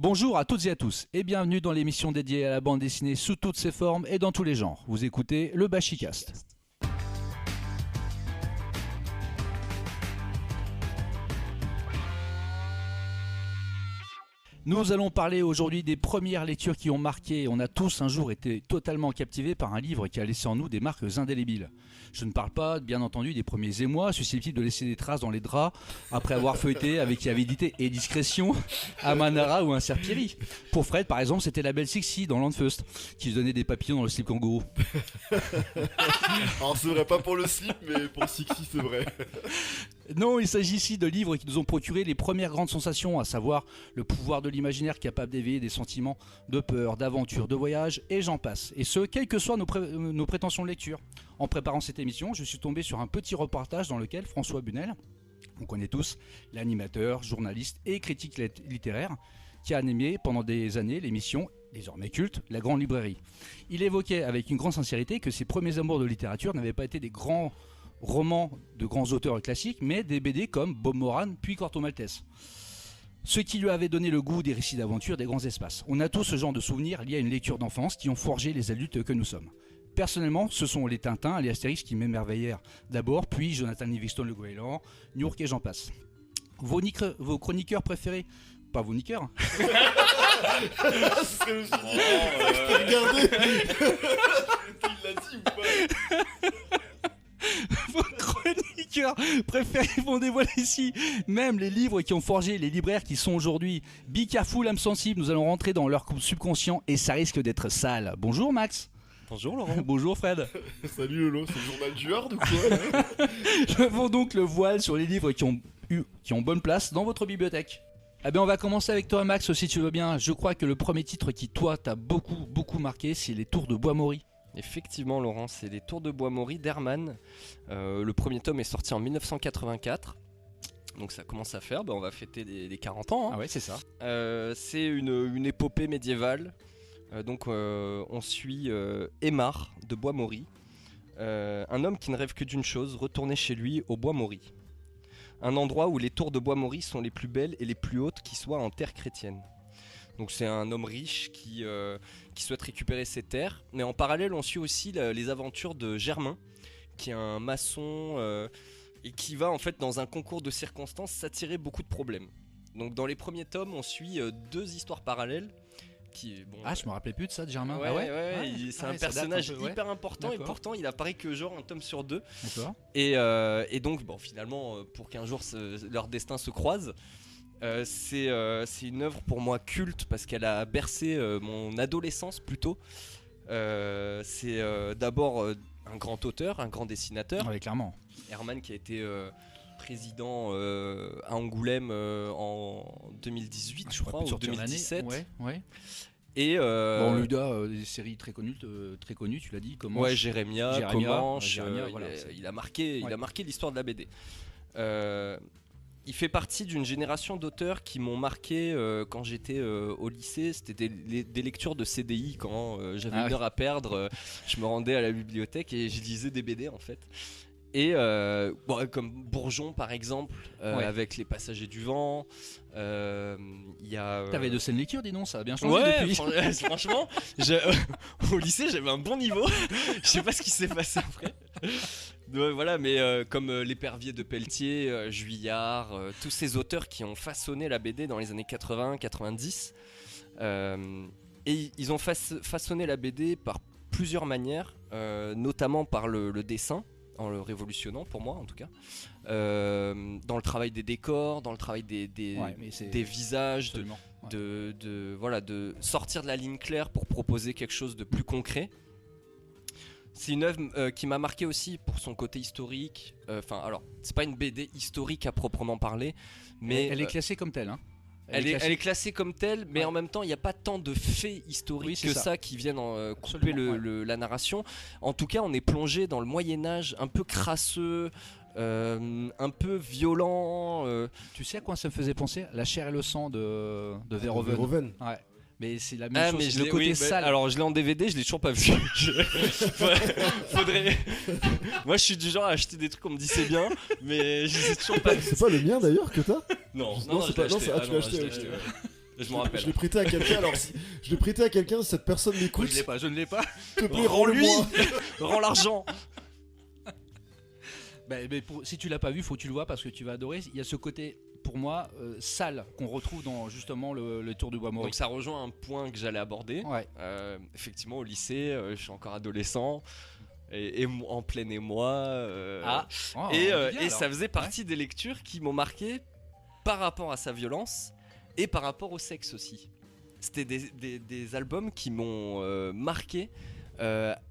Bonjour à toutes et à tous et bienvenue dans l'émission dédiée à la bande dessinée sous toutes ses formes et dans tous les genres. Vous écoutez le Bashicast. Nous allons parler aujourd'hui des premières lectures qui ont marqué. On a tous un jour été totalement captivés par un livre qui a laissé en nous des marques indélébiles. Je ne parle pas, bien entendu, des premiers émois susceptibles de laisser des traces dans les draps après avoir feuilleté avec avidité et discrétion Amanara ou un Serpiri. Pour Fred, par exemple, c'était la belle Sixi dans Landfeust qui se donnait des papillons dans le slip kangourou. Alors c'est vrai, pas pour le slip, mais pour Sixi c'est vrai. Non, il s'agit ici de livres qui nous ont procuré les premières grandes sensations, à savoir le pouvoir de l'imaginaire capable d'éveiller des sentiments de peur, d'aventure, de voyage, et j'en passe. Et ce, quelles que soient nos prétentions de lecture. En préparant cette émission, je suis tombé sur un petit reportage dans lequel François Bunel, on connaît tous, l'animateur, journaliste et critique littéraire, qui a animé pendant des années l'émission, désormais culte, La Grande Librairie. Il évoquait avec une grande sincérité que ses premiers amours de littérature n'avaient pas été des grands romans de grands auteurs classiques, mais des BD comme Bob Moran puis Corto Maltese. Ce qui lui avait donné le goût des récits d'aventure des grands espaces. On a tous ce genre de souvenirs liés à une lecture d'enfance qui ont forgé les adultes que nous sommes. Personnellement, ce sont les Tintins et les Astérix qui m'émerveillèrent d'abord, puis Jonathan Livingston le Goéland, Newark et j'en passe. Vos chroniqueurs préférés, pas vos niqueurs. C'est ce que je me suis dit. Regardez. Il l'a dit ou pas? Vos chroniqueurs préférés vont dévoiler ici même les livres qui ont forgé les libraires qui sont aujourd'hui. Be careful, âme sensible, nous allons rentrer dans leur subconscient et ça risque d'être sale. Bonjour Max. Bonjour Laurent. Bonjour Fred. Salut Lolo, c'est le journal du Hard ou quoi? Levons donc le voile sur les livres qui ont bonne place dans votre bibliothèque. Eh bien on va commencer avec toi Max si tu veux bien. Je crois que le premier titre qui toi t'a beaucoup marqué, c'est Les Tours de Bois-Maury. Effectivement Laurent, c'est Les Tours de Bois-Maury d'Herman. Le premier tome est sorti en 1984. Donc ça commence à faire, on va fêter les 40 ans. Hein. Ah ouais, c'est ça. C'est une épopée médiévale. Donc on suit Aymar de Bois-Maury. Un homme qui ne rêve que d'une chose, retourner chez lui au Bois-Maury. Un endroit où les tours de Bois-Maury sont les plus belles et les plus hautes qui soient en terre chrétienne. Donc c'est un homme riche qui souhaite récupérer ses terres. Mais en parallèle, on suit aussi les aventures de Germain, qui est un maçon et qui va en fait dans un concours de circonstances s'attirer beaucoup de problèmes. Donc dans les premiers tomes, on suit deux histoires parallèles. Je me rappelais plus de ça de Germain. C'est un personnage hyper important. D'accord. Et pourtant il apparaît que genre un tome sur deux. D'accord. Et donc finalement pour qu'un jour leur destin se croise. C'est une œuvre pour moi culte parce qu'elle a bercé mon adolescence plutôt. C'est d'abord un grand auteur, un grand dessinateur. Oui, clairement. Herman qui a été président à Angoulême en 2018, je crois, ou 2017. Ouais. Et on lui doit des séries très connues, tu l'as dit. Ouais, Jérémia, Comanche. Voilà, il a marqué l'histoire de la BD. Il fait partie d'une génération d'auteurs qui m'ont marqué quand j'étais au lycée. C'était des lectures de CDI quand j'avais une heure à perdre. Je me rendais à la bibliothèque et je lisais des BD en fait. Et comme Bourgeon par exemple, avec Les Passagers du Vent. T'avais de scènes lecture, dis donc, ça a bien changé depuis. Franchement, au lycée j'avais un bon niveau. Je sais pas ce qui s'est passé après. Voilà, mais comme L'Épervier de Pelletier, Juillard, tous ces auteurs qui ont façonné la BD dans les années 80-90. Et ils ont façonné la BD par plusieurs manières, notamment par le dessin, en le révolutionnant pour moi en tout cas, dans le travail des décors, dans le travail des visages, de sortir de la ligne claire pour proposer quelque chose de plus concret. C'est une œuvre qui m'a marqué aussi pour son côté historique. Alors c'est pas une BD historique à proprement parler, mais elle est classée comme telle, hein. Elle est classée comme telle, mais en même temps, il n'y a pas tant de faits historiques que ça qui viennent couper la narration. En tout cas, on est plongé dans le Moyen-Âge un peu crasseux, un peu violent. Tu sais à quoi ça me faisait penser? La chair et le sang de Verhoeven. Ouais. Mais c'est la même chose, mais le côté sale. Alors je l'ai en DVD, je l'ai toujours pas vu. Faudrait. Moi je suis du genre à acheter des trucs, on me dit c'est bien, mais je les ai toujours pas vu. C'est pas le mien d'ailleurs que t'as? Non, c'est pas. Non, tu l'as acheté. Je m'en rappelle. Je l'ai prêté à quelqu'un, alors si je l'ai prêté à quelqu'un, cette personne m'écoute, Je ne l'ai pas. s'il te plaît, Rends-lui. rends-le-moi. Rends l'argent. Si tu l'as pas vu, faut que tu le vois parce que tu vas adorer. Il y a ce côté, pour moi, sale qu'on retrouve dans justement le Tour de Bois Maurice. Donc ça rejoint un point que j'allais aborder. Ouais. Effectivement, au lycée, je suis encore adolescent. Et en plein émoi. Oh, Et on dit bien, alors. ça faisait partie des lectures qui m'ont marqué par rapport à sa violence et par rapport au sexe aussi. C'était des albums qui m'ont marqué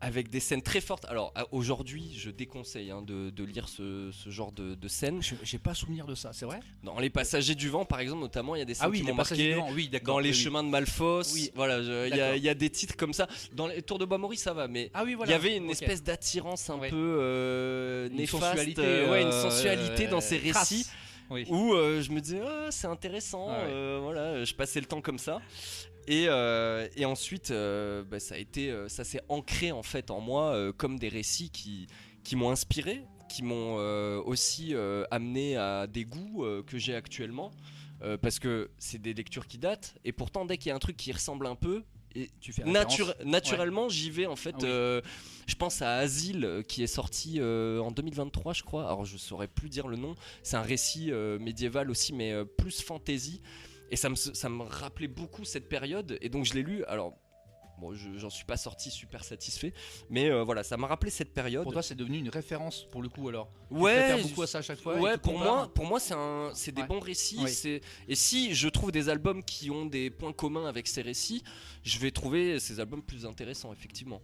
avec des scènes très fortes. Alors aujourd'hui, je déconseille de lire ce genre de scènes. J'ai pas souvenir de ça, c'est vrai. Dans Les Passagers du Vent, par exemple, notamment, il y a des scènes qui m'ont les Passagers marqué. du Vent, oui, d'accord. Dans Les oui, oui. Chemins de Malfos, Oui. voilà, D'accord. il y a des titres comme ça. Dans les Tours de Bois Maurice, ça va, mais Ah oui, il voilà. y avait une ok. espèce d'attirance un Ouais. peu Une néfaste, sensualité, une sensualité dans ces crasse. récits Oui. où je me disais c'est intéressant, Ah ouais. voilà, je passais le temps comme ça. Et ensuite, ça s'est ancré en fait en moi comme des récits qui m'ont inspiré, qui m'ont aussi amené à des goûts que j'ai actuellement, parce que c'est des lectures qui datent. Et pourtant, dès qu'il y a un truc qui ressemble un peu, et Tu fais référence. naturellement, j'y vais en fait. Ah oui. Je pense à Asile qui est sorti en 2023, je crois. Alors, je saurais plus dire le nom. C'est un récit médiéval aussi, mais plus fantasy. Et ça me rappelait beaucoup cette période. Et donc, je l'ai lu. Alors, bon, j'en suis pas sorti super satisfait. Mais voilà, ça m'a rappelé cette période. Pour toi, c'est devenu une référence pour le coup alors. Tu Ouais, préfères beaucoup à ça à chaque fois. et ouais, tu pour compares. moi, c'est des Ouais. bons récits. Oui. Et si je trouve des albums qui ont des points communs avec ces récits, je vais trouver ces albums plus intéressants, effectivement.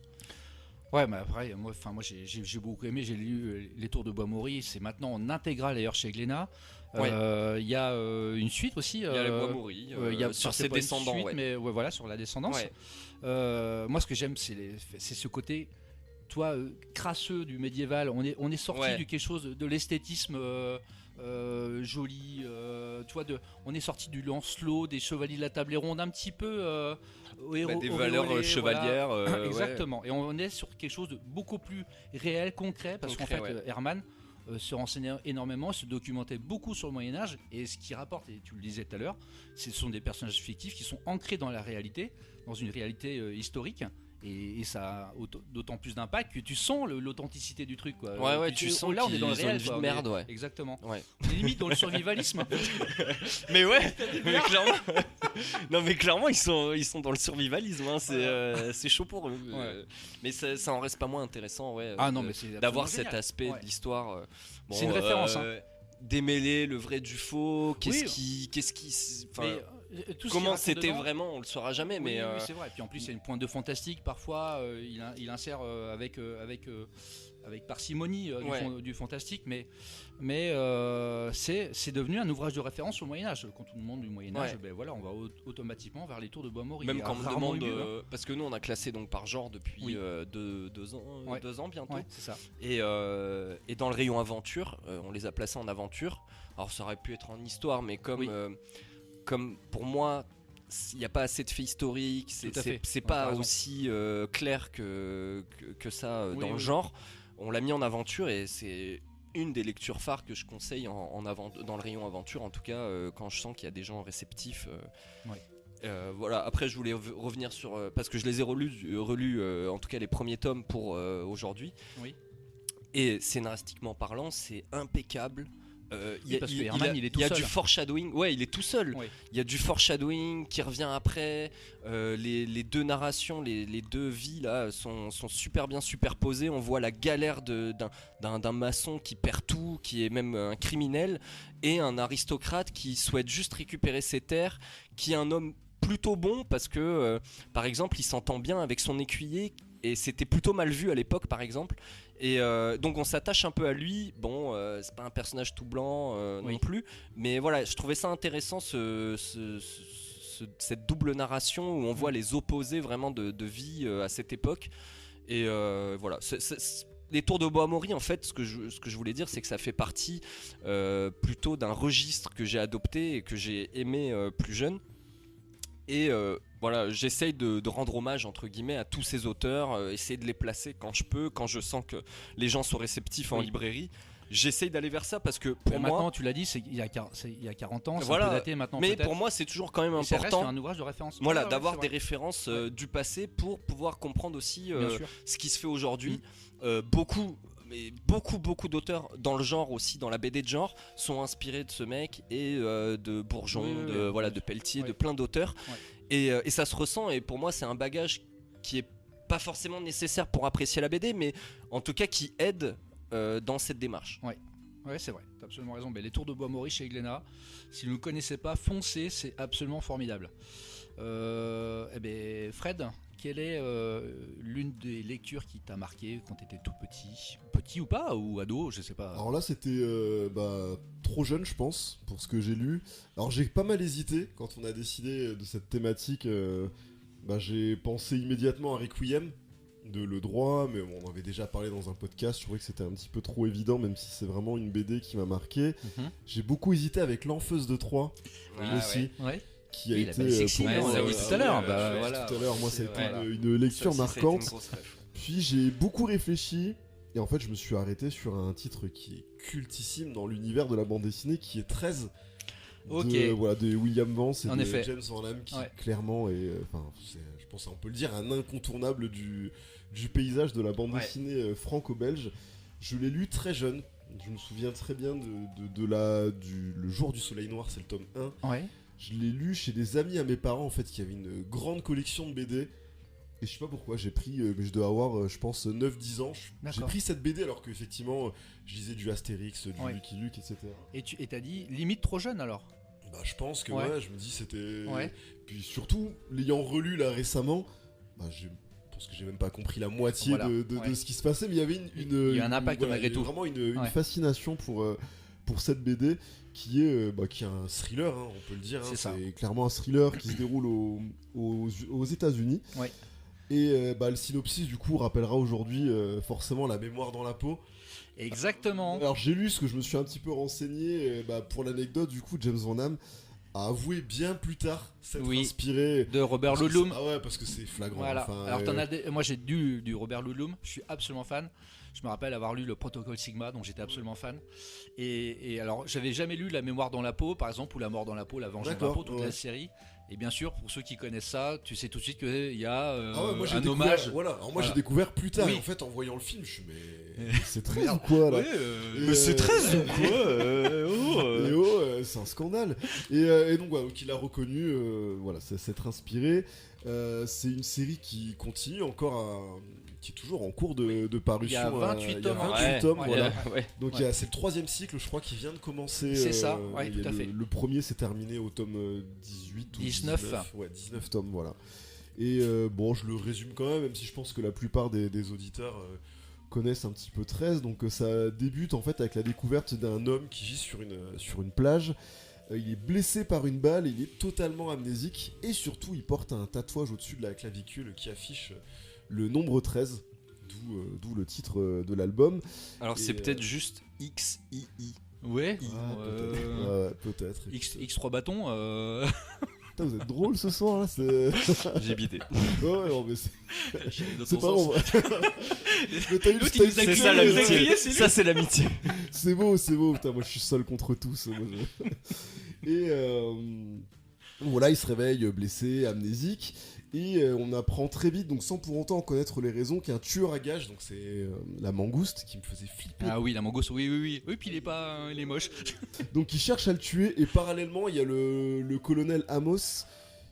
Ouais, mais après, moi j'ai beaucoup aimé. J'ai lu Les Tours de Bois Maurice. C'est maintenant en intégrale d'ailleurs chez Glénat. Ouais. Il y a une suite aussi. Il y a les Bois Maurice, il y a sur c'est ses pas une descendants, suite, ouais. mais ouais, voilà, sur la descendance. Ouais. Moi, ce que j'aime, c'est ce côté, toi, crasseux du médiéval. On est sorti Ouais. du quelque chose de l'esthétisme joli. On est sorti du Lancelot, des Chevaliers de la Table Ronde, un petit peu Des valeurs auréolé, chevalières. voilà. Ouais. Exactement. Et on est sur quelque chose de beaucoup plus réel, concret, parce qu'en Concret, fait, ouais. Herman se renseignait énormément, se documentait beaucoup sur le Moyen-Âge, et ce qu'il rapporte, et tu le disais tout à l'heure, ce sont des personnages fictifs qui sont ancrés dans la réalité, dans une réalité historique, et ça a d'autant plus d'impact que tu sens l'authenticité du truc, quoi. Ouais, Puis tu sens là, on est dans le qu'ils ont réel, une vie quoi. de merde, ouais. Exactement. Ouais. On est limite dans le survivalisme. Mais ouais, mais clairement. Non, mais clairement, ils sont dans le survivalisme. Hein, c'est chaud pour eux. Mais ça en reste pas moins intéressant, ouais. Ah non, mais c'est d'avoir absolument cet génial. aspect Ouais. de l'histoire. C'est une référence, hein. Démêler le vrai du faux. Qu'est-ce Oui. qui. Enfin, Mais, tout ce qu'il comment raconte c'était dedans, vraiment, on le saura jamais. Oui, Mais oui, c'est vrai. Puis en plus, il y a une pointe de fantastique parfois. Il insère avec parcimonie du fantastique, mais c'est devenu un ouvrage de référence au Moyen Âge. Quand on demande du Moyen Âge, Ouais. ben voilà, on va automatiquement vers les Tours de Bois Maurice. même Il y a quand on me rarement demande, eu mieux, hein. parce que nous on a classé donc par genre depuis Oui. 2 ans, Ouais. 2 ans bientôt. Ouais, c'est ça. Et dans le rayon aventure, on les a placés en aventure. Alors ça aurait pu être en histoire, mais Oui. comme pour moi, il n'y a pas assez de faits historiques, Tout à fait. c'est Ouais, pas t'as raison. aussi clair que ça Oui, dans le oui. genre. On l'a mis en aventure et c'est une des lectures phares que je conseille dans le rayon aventure, en tout cas quand je sens qu'il y a des gens réceptifs. Ouais. Voilà. Après, je voulais revenir sur parce que je les ai relus en tout cas les premiers tomes pour aujourd'hui. Oui. Et scénaristiquement parlant, c'est impeccable. parce que Herman, il est tout y a seul. du foreshadowing. Ouais, il est tout seul. Oui. Il y a du foreshadowing qui revient après. Les deux narrations, les deux vies là sont super bien superposées. On voit la galère d'un maçon qui perd tout, qui est même un criminel, et un aristocrate qui souhaite juste récupérer ses terres, qui est un homme plutôt bon parce que par exemple il s'entend bien avec son écuyer, et c'était plutôt mal vu à l'époque par exemple. Et donc on s'attache un peu à lui. Bon, c'est pas un personnage tout blanc Oui. non plus, mais voilà, je trouvais ça intéressant cette double narration où on voit les opposés vraiment de vie à cette époque. Et voilà, les Tours de Bois Maurice, en fait, ce que je voulais dire, c'est que ça fait partie plutôt d'un registre que j'ai adopté et que j'ai aimé plus jeune. Et voilà, j'essaye de rendre hommage entre guillemets à tous ces auteurs, essayer de les placer quand je peux, quand je sens que les gens sont réceptifs en Oui. librairie. j'essaye d'aller vers ça parce que pour moi, maintenant, tu l'as dit, il y a 40 ans, c'est Voilà. un peu daté maintenant. mais peut-être. pour moi c'est toujours quand même Et ça reste important. un ouvrage de référence. Voilà, Ouais, d'avoir c'est des vrai. références du passé pour pouvoir comprendre aussi Bien sûr. ce qui se fait aujourd'hui. Beaucoup d'auteurs dans le genre aussi, dans la BD de genre, sont inspirés de ce mec et de Bourgeon, de Pelletier, de plein d'auteurs. Ouais. Et ça se ressent, et pour moi c'est un bagage qui est pas forcément nécessaire pour apprécier la BD, mais en tout cas qui aide dans cette démarche. Ouais, c'est vrai, t'as absolument raison. Mais les Tours de Bois Maurice chez Glénat, si vous ne le connaissez pas, foncez, c'est absolument formidable. Fred, quelle est l'une des lectures qui t'a marqué quand t'étais tout petit ou pas, ou ado, je sais pas. Alors là, c'était trop jeune, je pense, pour ce que j'ai lu. Alors j'ai pas mal hésité quand on a décidé de cette thématique. J'ai pensé immédiatement à Requiem de Le Droit, mais on en avait déjà parlé dans un podcast. Je trouvais que c'était un petit peu trop évident, même si c'est vraiment une BD qui m'a marqué. J'ai beaucoup hésité avec L'Enfeuse de Troie aussi. Ouais. Qui a Oui, été la belle sexy, pour on moi, l'a vu tout à l'heure. tout à l'heure, moi, ça a été voilà. une lecture Ça aussi, marquante. ça a été une grosse ref. Puis j'ai beaucoup réfléchi, et en fait, je me suis arrêté sur un titre qui est cultissime dans l'univers de la bande dessinée, qui est 13. Ok. De William Vance et En de effet. James Van Damme, qui clairement est, je pense qu'on peut le dire, un incontournable du paysage de la bande dessinée franco-belge. Je l'ai lu très jeune. Je me souviens très bien Le Jour du Soleil Noir, c'est le tome 1. Ouais. Je l'ai lu chez des amis à mes parents, en fait, qui avaient une grande collection de BD. Et je sais pas pourquoi, j'ai pris, mais je dois avoir, je pense, 9-10 ans. J'ai pris cette BD alors qu'effectivement, je lisais du Astérix, du Lucky Luke, etc. Et t'as dit limite trop jeune alors. Je pense que je me dis c'était... Ouais. Puis surtout, l'ayant relu là récemment, je pense que j'ai même pas compris la moitié de ce qui se passait, mais il y avait il y a un impact malgré tout. Vraiment une fascination pour cette BD qui est un thriller, hein, on peut le dire. C'est clairement un thriller qui se déroule aux États-Unis. Ouais. Et le synopsis du coup rappellera aujourd'hui forcément La mémoire dans la peau. Exactement. Alors j'ai lu ce que je me suis un petit peu renseigné. Pour l'anecdote, du coup, James Van Damme a avoué bien plus tard s'être inspiré de Robert Ludlum. Ah ouais, parce que c'est flagrant. Voilà. Enfin, Alors moi j'ai lu du Robert Ludlum, je suis absolument fan. Je me rappelle avoir lu le Protocole Sigma, dont j'étais absolument fan. Et alors j'avais jamais lu La mémoire dans la peau, par exemple, ou La mort dans la peau, La vengeance dans la peau, toute la série. Et bien sûr, pour ceux qui connaissent ça, tu sais tout de suite qu'il y a un hommage. Alors moi j'ai découvert plus tard. En fait, en voyant le film, je me suis mais c'est 13 ou quoi là mais c'est 13 ou quoi c'est un scandale. Et donc il a reconnu s'être inspiré. C'est une série qui continue encore qui est toujours en cours de parution. Il y a 28 tomes. Voilà. Donc c'est le 3e cycle, je crois, qui vient de commencer. C'est ça, tout à fait. Le premier s'est terminé au tome 18 ou 19. 19 tomes, voilà. Et je le résume quand même si je pense que la plupart des auditeurs connaissent un petit peu 13. Donc ça débute en fait avec la découverte d'un homme qui vit sur une plage. Il est blessé par une balle, il est totalement amnésique et surtout il porte un tatouage au-dessus de la clavicule qui affiche le nombre 13, d'où le titre de l'album. Alors c'est peut-être juste XII. Ouais, peut-être. X3 bâtons. Putain, vous êtes drôle ce soir là. J'ai bidé. Ouais, non, mais c'est pas bon. C'est ça l'amitié. Ça c'est l'amitié. C'est beau. Putain, moi je suis seul contre tous. Et voilà, il se réveille blessé, amnésique. Et on apprend très vite, donc sans pour autant connaître les raisons, qu'il y a un tueur à gages. Donc c'est la mangouste qui me faisait flipper. Ah oui, la mangouste, oui. Oui, puis il est moche. Donc il cherche à le tuer, et parallèlement il y a le colonel Amos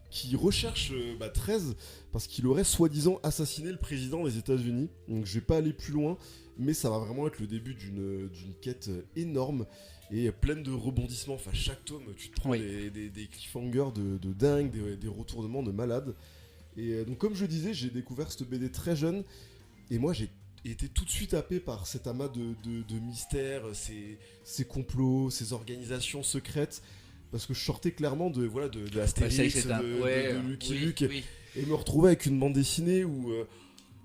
qui recherche 13 parce qu'il aurait soi-disant assassiné le président des États-Unis. Donc je vais pas aller plus loin, mais ça va vraiment être le début d'une quête énorme et pleine de rebondissements. Enfin, chaque tome, tu te prends des cliffhangers de dingue, des retournements de malade. Et donc comme je disais, j'ai découvert cette BD très jeune, et moi j'ai été tout de suite happé par cet amas de mystères, ces complots, ces organisations secrètes, parce que je sortais clairement de Astérix, de Lucky Luke, et me retrouvais avec une bande dessinée où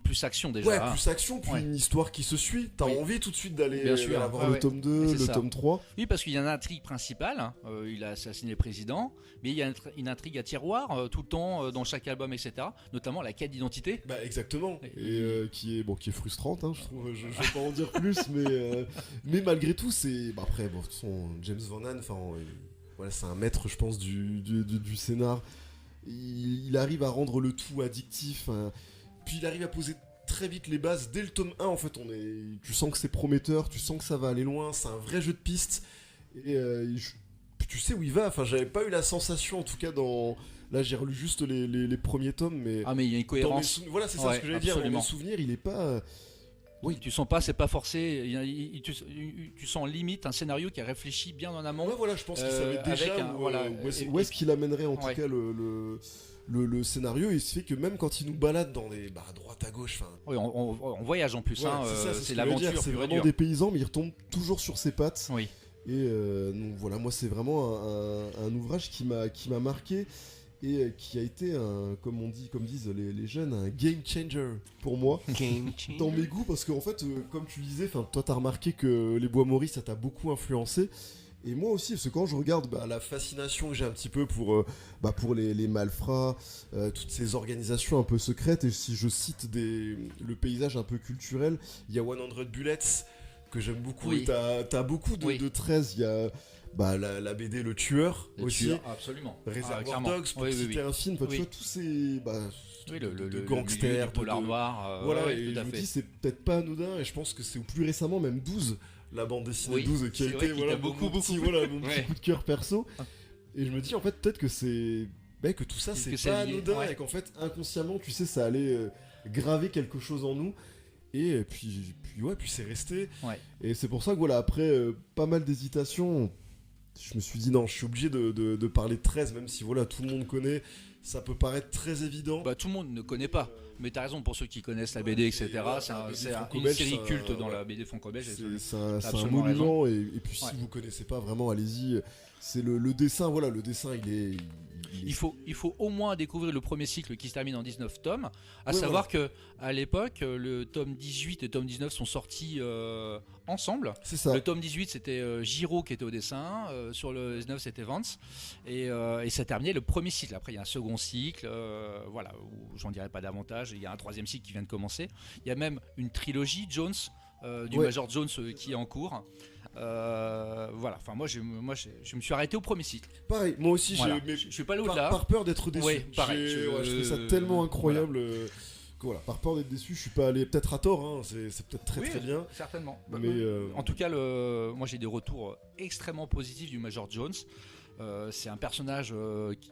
plus action déjà. Ouais, hein. plus action, puis Ouais. une histoire qui se suit. T'as Oui. envie tout de suite d'aller Bien sûr. voir Ouais, le ouais. tome 2, C'est le ça. tome 3. Oui, parce qu'il y a une intrigue principale, hein, il a assassiné le président, mais il y a une intrigue à tiroir tout le temps dans chaque album, etc. Notamment la quête d'identité. Bah exactement. Et- Et qui est frustrante, hein, je trouve. Je vais pas en dire plus, mais malgré tout, c'est. Bah, après, bon, de toute façon, James Van Han, voilà, c'est un maître, je pense, du scénar. Il arrive à rendre le tout addictif. Hein. Puis il arrive à poser très vite les bases. Dès le tome 1, en fait, tu sens que c'est prometteur, tu sens que ça va aller loin. C'est un vrai jeu de pistes. Et tu sais où il va. Enfin, j'avais pas eu la sensation, en tout cas, dans. Là, j'ai relu juste les premiers tomes, mais. Ah, mais il y a une dans mes cohérence. voilà, c'est ça Ouais, ce que j'allais dire. Dans absolument. mes souvenirs, il est pas. Oui, tu sens pas, c'est pas forcé. Tu sens limite un scénario qui a réfléchi bien en amont. Ouais, voilà, je pense qu'il savait déjà avec un- où, voilà, où est-ce qu'il amènerait en Ouais. tout cas le scénario. Et il se fait que même quand il nous balade dans les à droite à gauche, enfin, Oui, on voyage en plus. ouais, hein, c'est ça, ce c'est que je veux dire, l'aventure c'est pure et vraiment dure. des paysans, mais il retombe toujours sur ses pattes. Oui. Et donc voilà, moi c'est vraiment un ouvrage qui m'a marqué et qui a été comme disent les jeunes, un game changer pour moi. Game changer. Dans mes goûts, parce qu'en fait, comme tu le disais, toi t'as remarqué que les Bois Maurice ça t'a beaucoup influencé. Et moi aussi, parce que quand je regarde la fascination que j'ai un petit peu pour les malfrats, toutes ces organisations un peu secrètes, et si je cite le paysage un peu culturel, il y a 100 Bullets que j'aime beaucoup, Oui. et t'as beaucoup Oui. de 13, il y a la BD Le Tueur Le aussi, tueur, absolument. Réservoir clairement. Dogs pour Oui, oui, citer oui. un film, tu Oui. vois tous ces Oui, de le gangsters, milieu du polar noir. voilà, ouais, et tout je à me fait. dis c'est peut-être pas anodin, et je pense que c'est plus récemment même 12, la bande dessinée Oui, 12 qui a c'est été vrai qu'il voilà, t'a beaucoup, mon beaucoup petit, plu. voilà, mon petit Ouais. coup de cœur perso. Et je me dis en fait peut-être que que tout ça Que c'est c'est pas lié, anodin, ouais. et qu'en fait inconsciemment tu sais ça allait graver quelque chose en nous. Et puis c'est resté. Ouais. Et c'est pour ça que voilà, après pas mal d'hésitations, je me suis dit non, je suis obligé de parler de 13, même si voilà tout le monde connaît, ça peut paraître très évident. Bah, tout le monde ne connaît pas, mais t'as raison, pour ceux qui connaissent la BD, etc. voilà, c'est la BD une franco-belge, série ça, culte dans ouais. la BD franco-belge. C'est un absolument monument, et puis Ouais. si vous connaissez pas vraiment, allez-y. C'est le dessin, voilà, le dessin il est Il faut au moins découvrir le premier cycle qui se termine en 19 tomes. À Oui, savoir que à l'époque, le tome 18 et le tome 19 sont sortis ensemble. c'est ça. Le tome 18 c'était Giro qui était au dessin, sur le 19 c'était Vance, et ça terminait le premier cycle. Après il y a un second cycle, voilà, où j'en dirai pas davantage. Il y a un troisième cycle qui vient de commencer. Il y a même une trilogie Jones, du Ouais. Major Jones qui est en cours. Voilà, enfin moi je me suis arrêté au premier cycle. Pareil, moi aussi Voilà. mais Je suis pas allé par, au-delà. par peur d'être déçu. Ouais, pareil, Je trouve ça tellement incroyable. Que voilà, par peur d'être déçu, je suis pas allé, peut-être à tort, hein, c'est peut-être très Oui, très bien. certainement. Mais En tout cas, moi j'ai des retours extrêmement positifs du Major Jones. C'est un personnage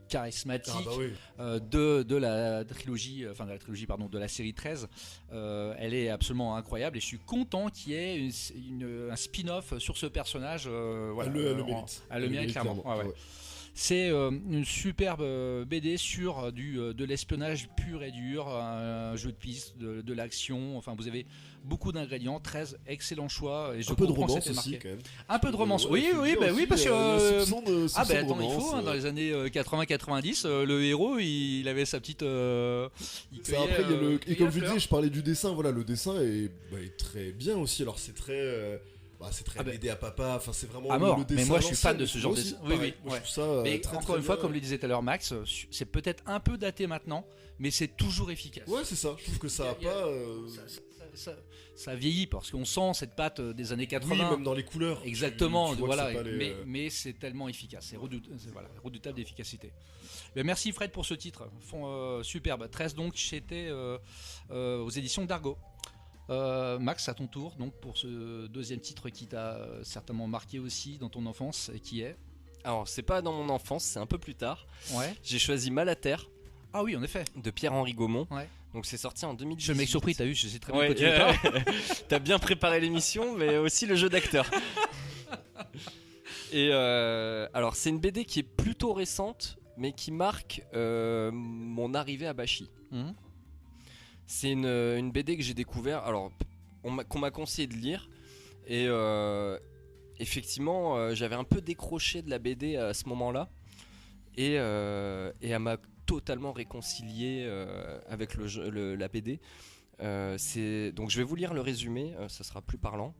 charismatique ah bah oui. de la trilogie, de la série 13. Elle est absolument incroyable et je suis content qu'il y ait un spin-off sur ce personnage. Voilà, Elle le mérite. elle le mérite clairement. Ouais, ouais. C'est une superbe BD sur de l'espionnage pur et dur, un jeu de piste, de l'action. Enfin, vous avez beaucoup d'ingrédients, 13 excellents choix. Et je Un peu de comprends que romance c'était aussi marqué. quand même. Un peu de romance. Ouais, Oui, faut oui, le bah dire oui, aussi, parce il y a un que. soupçon de Ah ben romance, attends, il faut, dans les années 80-90, le héros il avait sa petite... il Ça, cueillait, après, il y a cueillait et comme la je fleur. disais, je parlais du dessin, voilà, le dessin est très bien aussi. Alors c'est très Ah bah, BD à papa, enfin c'est vraiment à mort, le dessin mais moi à je suis fan l'ancienne, de ce mais genre de aussi, dessin. Oui, pareil, oui, moi, ouais. je trouve ça Mais très, encore très une fois, bien. comme le disait tout à l'heure Max, c'est peut-être un peu daté maintenant, mais c'est toujours efficace. Ouais, c'est ça, je trouve que ça a Il y a- pas... Ça vieillit parce qu'on sent cette patte des années 80. Oui, même dans les couleurs. Exactement, tu vois que voilà, c'est pas les, mais c'est tellement efficace, c'est redoutable d'efficacité. Mais merci Fred pour ce titre, superbe. 13 donc c'était aux éditions d'Argo. Max, à ton tour, donc pour ce deuxième titre qui t'a certainement marqué aussi dans ton enfance et qui est. Alors, c'est pas dans mon enfance, c'est un peu plus tard. Ouais. J'ai choisi Malaterre Ah oui, en effet. de Pierre-Henri Gaumont. Ouais. Donc, c'est sorti en 2018. Je suis le mec surpris, t'as vu, je sais très bien Ouais, que tu veux pas. t'as bien préparé l'émission, mais aussi le jeu d'acteur. Et alors, c'est une BD qui est plutôt récente, mais qui marque mon arrivée à Bachi. Mhm. C'est une BD que j'ai découvert, alors qu'on m'a conseillé de lire, et effectivement j'avais un peu décroché de la BD à ce moment-là, et elle m'a totalement réconcilié avec la BD. Donc je vais vous lire le résumé, ça sera plus parlant.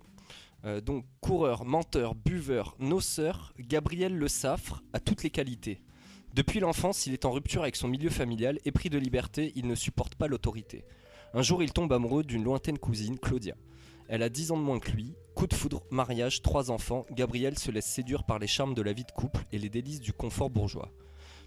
Donc coureur, menteur, buveur, noceur, Gabriel Le Saffre a toutes les qualités. Depuis l'enfance, il est en rupture avec son milieu familial, épris de liberté, il ne supporte pas l'autorité. Un jour, il tombe amoureux d'une lointaine cousine, Claudia. Elle a 10 ans de moins que lui, coup de foudre, mariage, 3 enfants, Gabriel se laisse séduire par les charmes de la vie de couple et les délices du confort bourgeois.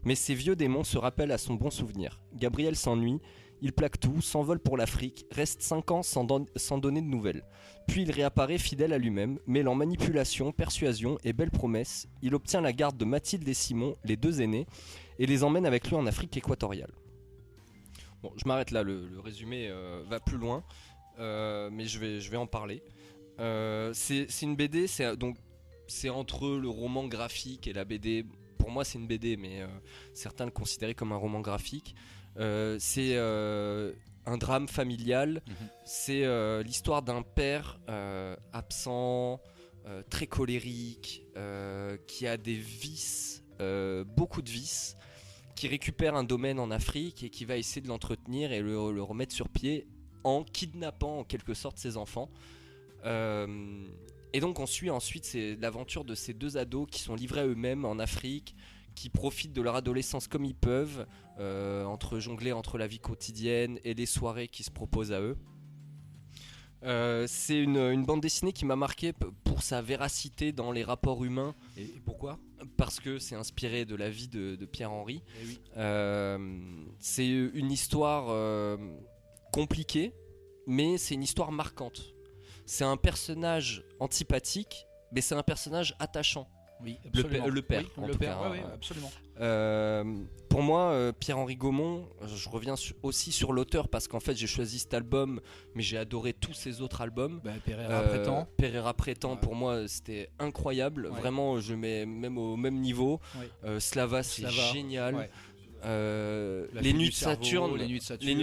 Mais ses vieux démons se rappellent à son bon souvenir. Gabriel s'ennuie, il plaque tout, s'envole pour l'Afrique, reste 5 ans sans donner de nouvelles. Puis il réapparaît fidèle à lui-même, mêlant manipulation, persuasion et belles promesses. Il obtient la garde de Mathilde et Simon, les 2 aînés, et les emmène avec lui en Afrique équatoriale. Bon, je m'arrête là, le résumé va plus loin, mais je vais en parler. C'est une BD, c'est entre le roman graphique et la BD. Pour moi, c'est une BD, mais certains le considéraient comme un roman graphique. C'est un drame familial. C'est l'histoire d'un père absent, très colérique, qui a des vices, beaucoup de vices, qui récupère un domaine en Afrique et qui va essayer de l'entretenir et le remettre sur pied en kidnappant en quelque sorte ses enfants. Et donc on suit ensuite l'aventure de ces 2 ados qui sont livrés à eux-mêmes en Afrique, qui profitent de leur adolescence comme ils peuvent, jongler entre la vie quotidienne et les soirées qui se proposent à eux. C'est une bande dessinée qui m'a marqué pour sa véracité dans les rapports humains. Et pourquoi ? Parce que c'est inspiré de la vie de Pierre-Henry. Oui. C'est une histoire compliquée, mais c'est une histoire marquante. C'est un personnage antipathique, mais c'est un personnage attachant. Oui, absolument. Le père, oui, en le tout père, cas. oui, absolument. Pour moi, Pierre-Henry Gaumont, je reviens aussi sur l'auteur parce qu'en fait j'ai choisi cet album, mais j'ai adoré tous ses autres albums. Pereira Prétend, pour moi c'était incroyable. Ouais. Vraiment, je mets même au même niveau. Ouais. Slava, c'est génial. Ouais. Les nuits de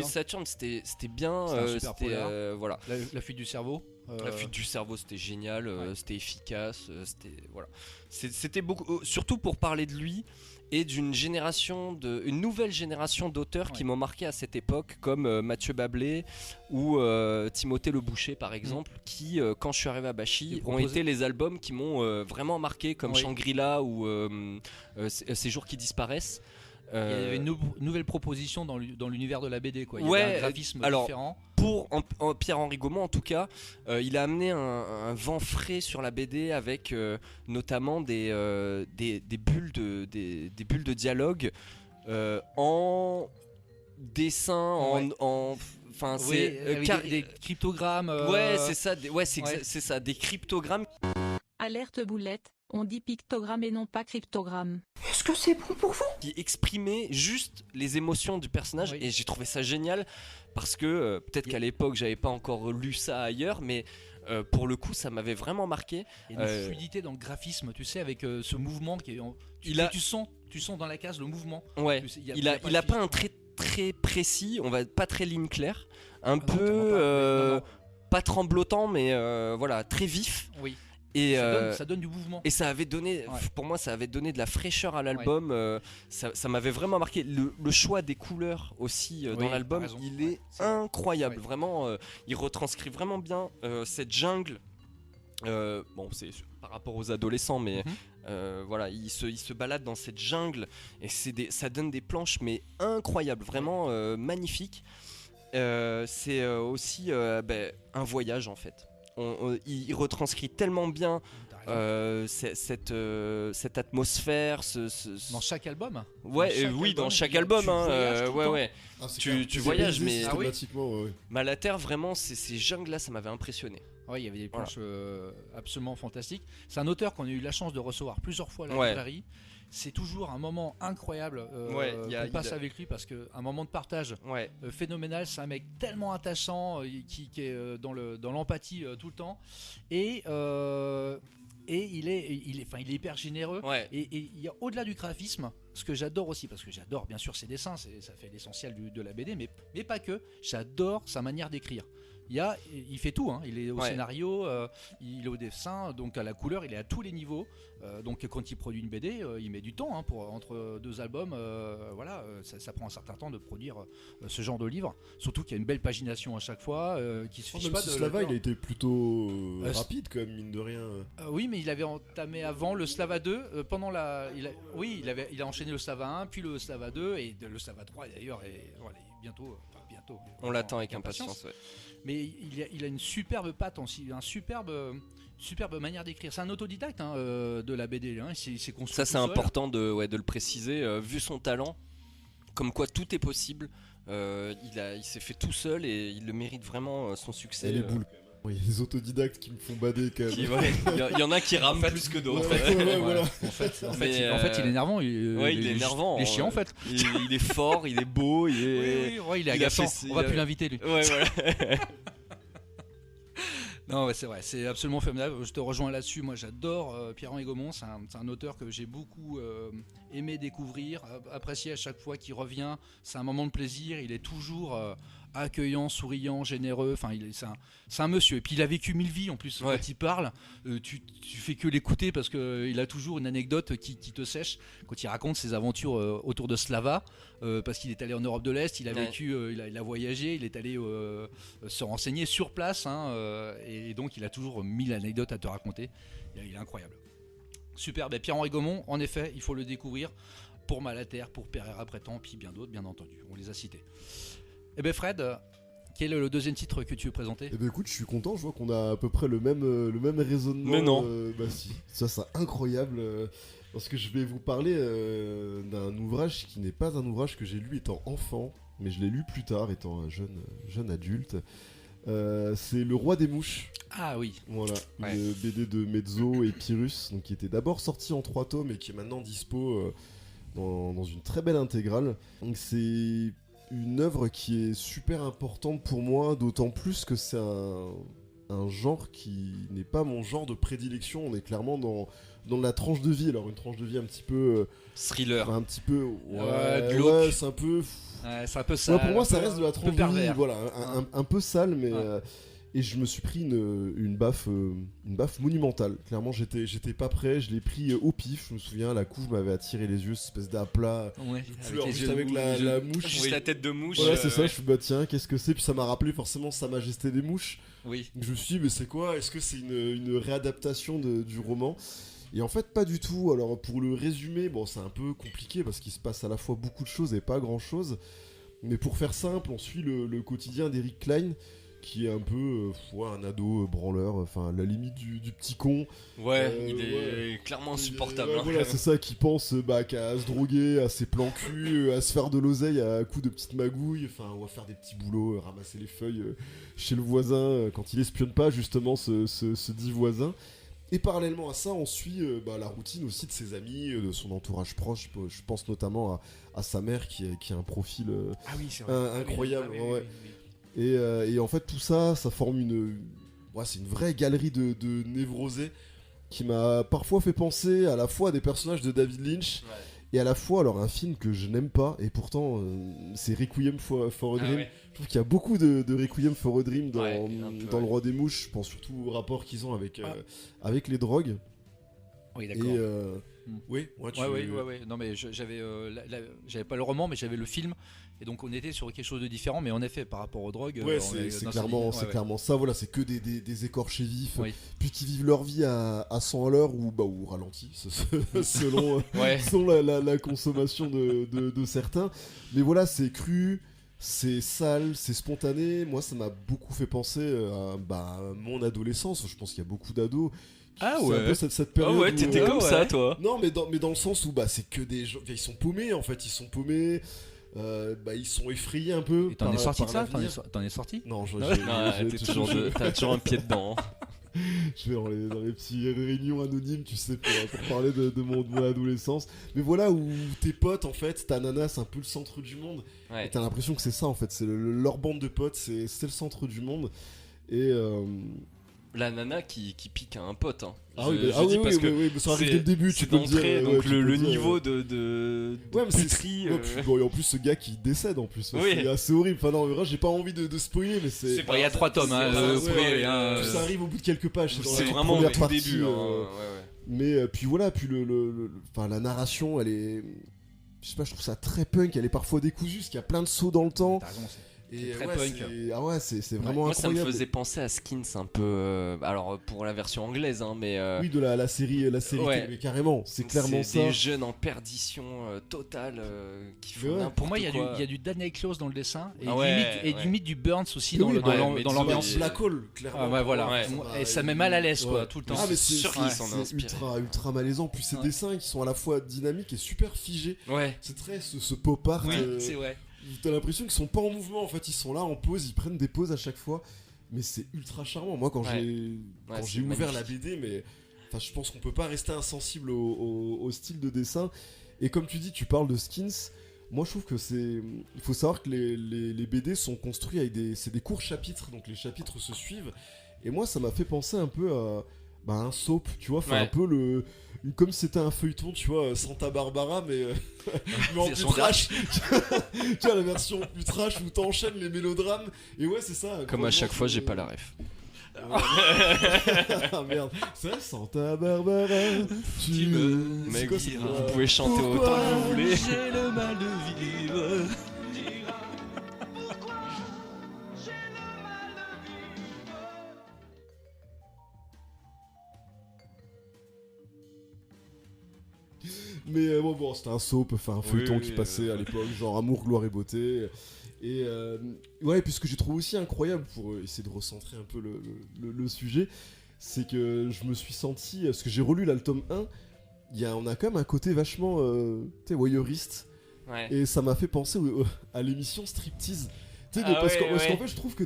Saturne, c'était bien. Voilà. La fuite du cerveau. La fuite du cerveau, c'était génial, c'était efficace, c'était beaucoup, surtout pour parler de lui et une nouvelle génération d'auteurs qui m'ont marqué à cette époque, comme Mathieu Bablé ou Timothée Le Boucher par exemple, qui quand je suis arrivé à Bachy ont été les albums qui m'ont vraiment marqué, comme Shangri-La ou Ces jours qui disparaissent. Il y avait une nouvelle proposition dans l'univers de la BD, quoi. Il y avait un graphisme différent. Pour Pierre-Henry Gaumont, en tout cas, il a amené un vent frais sur la BD avec notamment des bulles de dialogue en dessin, enfin des cryptogrammes. C'est ça, des cryptogrammes. Alerte boulette. On dit pictogramme et non pas cryptogramme. Est-ce que c'est bon pour vous ? Qui exprimait juste les émotions du personnage, et j'ai trouvé ça génial parce que peut-être qu'à l'époque j'avais pas encore lu ça ailleurs, mais pour le coup ça m'avait vraiment marqué. Il y a une fluidité dans le graphisme, tu sais, avec ce mouvement qui est. Tu sens dans la case le mouvement. Ouais. Il a pas un trait très précis, pas très ligne claire, pas tremblotant, mais voilà, très vif. Oui. Et ça donne du mouvement. Et ça avait donné, pour moi, ça avait donné de la fraîcheur à l'album. Ça m'avait vraiment marqué. Le choix des couleurs aussi dans l'album, il est incroyable. Vraiment, il retranscrit vraiment bien cette jungle. Bon, c'est par rapport aux adolescents, mais voilà, il se balade dans cette jungle et ça donne des planches, mais incroyables, vraiment magnifiques. C'est aussi un voyage en fait. Il retranscrit tellement bien cette atmosphère. Dans chaque album. Dans chaque album. Tu voyages, mais à la Terre, vraiment, ces jungles-là, ça m'avait impressionné. Oui, il y avait des planches absolument fantastiques. C'est un auteur qu'on a eu la chance de recevoir plusieurs fois à la librairie. C'est toujours un moment incroyable qu'on passe avec lui, parce qu'un moment de partage phénoménal. C'est un mec tellement attachant qui est dans l'empathie tout le temps, et il est hyper généreux. Et il y a, au-delà du graphisme, ce que j'adore aussi, parce que j'adore bien sûr ses dessins, ça fait l'essentiel de la BD, mais pas que. J'adore sa manière d'écrire. Il fait tout, hein. Il est au scénario, il est au dessin, donc à la couleur, il est à tous les niveaux. Donc quand il produit une BD, il met du temps entre 2 albums. Ça prend un certain temps de produire ce genre de livre. Surtout qu'il y a une belle pagination à chaque fois, qui se fiche Même pas si de Slava, l'auteur. il a été plutôt Euh, rapide quand même, mine de rien. Oui, mais il avait entamé avant le Slava 2 pendant la. Il a enchaîné le Slava 1, puis le Slava 2 et le Slava 3 d'ailleurs. Et voilà, bientôt. On l'attend avec impatience. Ouais. Mais il a une superbe patte aussi, superbe manière d'écrire. C'est un autodidacte de la BD. Il s'est construit. Ça, c'est tout seul. important de le préciser. Vu son talent, comme quoi tout est possible, il s'est fait tout seul et il le mérite vraiment son succès. Et les boules. Il y a des autodidactes qui me font bader quand même. Il y en a qui rament plus que d'autres. Ouais, voilà. En fait, Mais, il est énervant. il est énervant. Il est chiant en fait. Il est fort, il est beau, il est. Oui, il est il a agaçant. fait- On va il a- plus l'inviter lui. Ouais, voilà. Non, ouais, c'est vrai, c'est absolument formidable. Je te rejoins là-dessus. Moi, j'adore Pierre-Henri Gaumont. C'est un auteur que j'ai beaucoup aimé découvrir, apprécié à chaque fois qu'il revient. C'est un moment de plaisir. Il est toujours accueillant, souriant, généreux. Enfin, c'est un monsieur. Et puis, il a vécu 1000 vies en plus. Ouais. Quand il parle, tu fais que l'écouter parce qu'il a toujours une anecdote qui te sèche. Quand il raconte ses aventures autour de Slava, parce qu'il est allé en Europe de l'Est, il a vécu, il a voyagé, il est allé se renseigner sur place. Et donc, il a toujours 1000 anecdotes à te raconter. Il est incroyable. Super. Ben, Pierre-Henri Gaumont, en effet, il faut le découvrir pour Malater, pour Pereira Prétend, puis bien d'autres, bien entendu. On les a cités. Eh ben Fred, quel est le deuxième titre que tu veux présenter? Eh ben écoute, je suis content, je vois qu'on a à peu près le même raisonnement. Mais non. Bah si, ça c'est incroyable. Parce que je vais vous parler d'un ouvrage qui n'est pas un ouvrage que j'ai lu étant enfant, mais je l'ai lu plus tard étant un jeune adulte. C'est Le Roi des Mouches. Ah oui. Voilà, Ouais. une BD de Mezzo et Pyrrhus, donc qui était d'abord sorti en 3 tomes et qui est maintenant dispo dans une très belle intégrale. Donc c'est une œuvre qui est super importante pour moi, d'autant plus que c'est un genre qui n'est pas mon genre de prédilection. On est clairement dans la tranche de vie, alors une tranche de vie un petit peu... Thriller. un petit peu... glauque. Ouais, c'est un peu... Ouais, c'est un peu ça. Ouais, pour moi, un ça peu- reste de la un peu tranche de vie, pervers. voilà, un peu sale, mais... Ouais. Et je me suis pris une baffe monumentale. Clairement, j'étais pas prêt. Je l'ai pris au pif. Je me souviens, la couve m'avait attiré les yeux, cette espèce d'aplat. Ouais, Couleur les juste yeux avec mous, la, les yeux- la mouche. Juste la tête de mouche. Ouais, c'est ça. ouais. Je suis bah tiens, qu'est-ce que c'est? Puis ça m'a rappelé forcément Sa Majesté des Mouches. Oui. Donc je me suis dit, mais c'est quoi? Est-ce que c'est une réadaptation du roman? Et en fait, pas du tout. Alors, pour le résumer, bon, c'est un peu compliqué parce qu'il se passe à la fois beaucoup de choses et pas grand chose. Mais pour faire simple, on suit le quotidien d'Eric Klein, qui est un peu un ado branleur, enfin la limite du petit con. Ouais, il est clairement insupportable. Ouais, hein. voilà, c'est ça, qui pense qu'à se droguer, à ses plans cul, à se faire de l'oseille à coups de petites magouilles, enfin, on va faire des petits boulots, ramasser les feuilles chez le voisin quand il espionne pas justement ce dit voisin. Et parallèlement à ça, on suit la routine aussi de ses amis, de son entourage proche. Je pense notamment à sa mère qui a un profil Ah oui, c'est incroyable. Ah oui, ouais. oui. Et en fait, tout ça, ça forme c'est une vraie galerie de névrosés qui m'a parfois fait penser à la fois à des personnages de David Lynch Ouais. et à la fois alors un film que je n'aime pas, et pourtant c'est Requiem for a Ah Dream. ouais. Je trouve qu'il y a beaucoup de Requiem for a Dream dans, Ouais, un peu, dans ouais. Le Roi des Mouches. Je pense surtout au rapport qu'ils ont avec, Ah. avec les drogues. Oui, Et d'accord. oui, moi tu... Ouais. Non, mais j'avais pas le roman, mais j'avais le film. Et donc, on était sur quelque chose de différent. Mais en effet, par rapport aux drogues. Ouais, on est c'est dans clairement, cette c'est ligne. clairement ça. Voilà, c'est que des écorchés vifs, Oui. puis qui vivent leur vie à 100 à l'heure ou au ralenti, selon, Ouais. selon la consommation de certains. Mais voilà, c'est cru, c'est sale, c'est spontané. Moi, ça m'a beaucoup fait penser à mon adolescence. Je pense qu'il y a beaucoup d'ados. Ah C'est ouais. un peu cette Ah période ouais, où, t'étais comme ça, toi. Non, mais dans le sens où c'est que des gens, ils sont paumés en fait, ils sont paumés. Ils sont effrayés un peu. Et t'en es sorti de ça? l'avenir. T'en es sorti? Non, T'as toujours un pied dedans. je vais dans les petites réunions anonymes, tu sais, pour parler de mon adolescence. Mais voilà, où tes potes, en fait, ta nana, c'est un peu le centre du monde. Ouais. Et t'as l'impression que c'est ça, en fait. C'est leur bande de potes, c'est le centre du monde. Et. La nana qui pique à un pote. Hein. Oui, dis parce que mais ça arrive c'est- dès le début, tu c'est peux le dire. d'entrée, ouais, donc tu peux le dire, niveau de Ouais, mais c'est puterie. ouais, puis, bon, et en plus, ce gars qui décède en plus. Oui. C'est assez horrible. Enfin, non, mais j'ai pas envie de spoiler, mais c'est. C'est Il y a 3 tomes. c'est- Vous ouais, pouvez, ouais, hein, Ça arrive au bout de quelques pages. C'est dans la vraiment au première tout partie, début. Hein. Mais puis voilà, puis enfin, la narration, elle est, je sais pas, je trouve ça très punk. Elle est parfois décousue, parce qu'il y a plein de sauts dans le temps. T'as raison, Et très ouais, punk. ah ouais, c'est vraiment Moi, ça me incroyable. faisait penser à Skins un peu. Alors, pour la version anglaise, hein, mais. Oui, de la série Ouais. mais carrément, c'est clairement ça. Des jeunes en perdition totale qui font Mais ouais. n'importe Pour moi, il quoi. y a du Dan Aykroyd dans le dessin et, Ah ouais, limite du Burns aussi Oui, dans oui, mais l'ambiance. disons, Black Hole, clairement. Ah ouais, voilà. Ouais. Et ça met mal à l'aise, quoi, Ouais. tout le temps. Ah, mais C'est c'est sûr qu'ils s'en c'est inspirent. ultra malaisant. Puis ces Ouais. dessins qui sont à la fois dynamiques et super figés. Ouais. C'est très ce pop art. Oui, c'est vrai. T'as l'impression qu'ils sont pas en mouvement, en fait, ils sont là en pause, ils prennent des pauses à chaque fois. Mais c'est ultra charmant. Moi, quand Ouais. j'ai c'est ouvert la magnifique. BD, mais enfin, je pense qu'on peut pas rester insensible au style de dessin. Et comme tu dis, tu parles de Skins. Moi, je trouve que c'est. Il faut savoir que les BD sont construits avec c'est des courts chapitres, donc les chapitres se suivent. Et moi, ça m'a fait penser un peu à un soap, tu vois, enfin Ouais. un peu comme si c'était un feuilleton, tu vois, Santa Barbara, mais mais en C'est plus son trash. Tu vois, la version plus trash où t'enchaînes les mélodrames. Et ouais, c'est ça. Comme à chaque fois, j'ai pas la la ref. Ah merde, c'est vrai, Santa Barbara. Tu me- c'est Mais quoi, oui, c'est vous quoi pouvez chanter Pourquoi autant que vous voulez. J'ai le mal de vivre. Mais bon, c'était un soap, enfin un feuilleton Oui, qui passait à l'époque, genre Amour, Gloire et Beauté. Et ouais, puis ce que j'ai trouvé aussi incroyable pour essayer de recentrer un peu le sujet, c'est que je me suis senti, parce que j'ai relu là, le tome 1, on a quand même un côté vachement tu sais, voyeuriste. Ouais. Et ça m'a fait penser à l'émission Striptease. Tu sais, Ah parce ouais, qu'en ouais. fait, je trouve que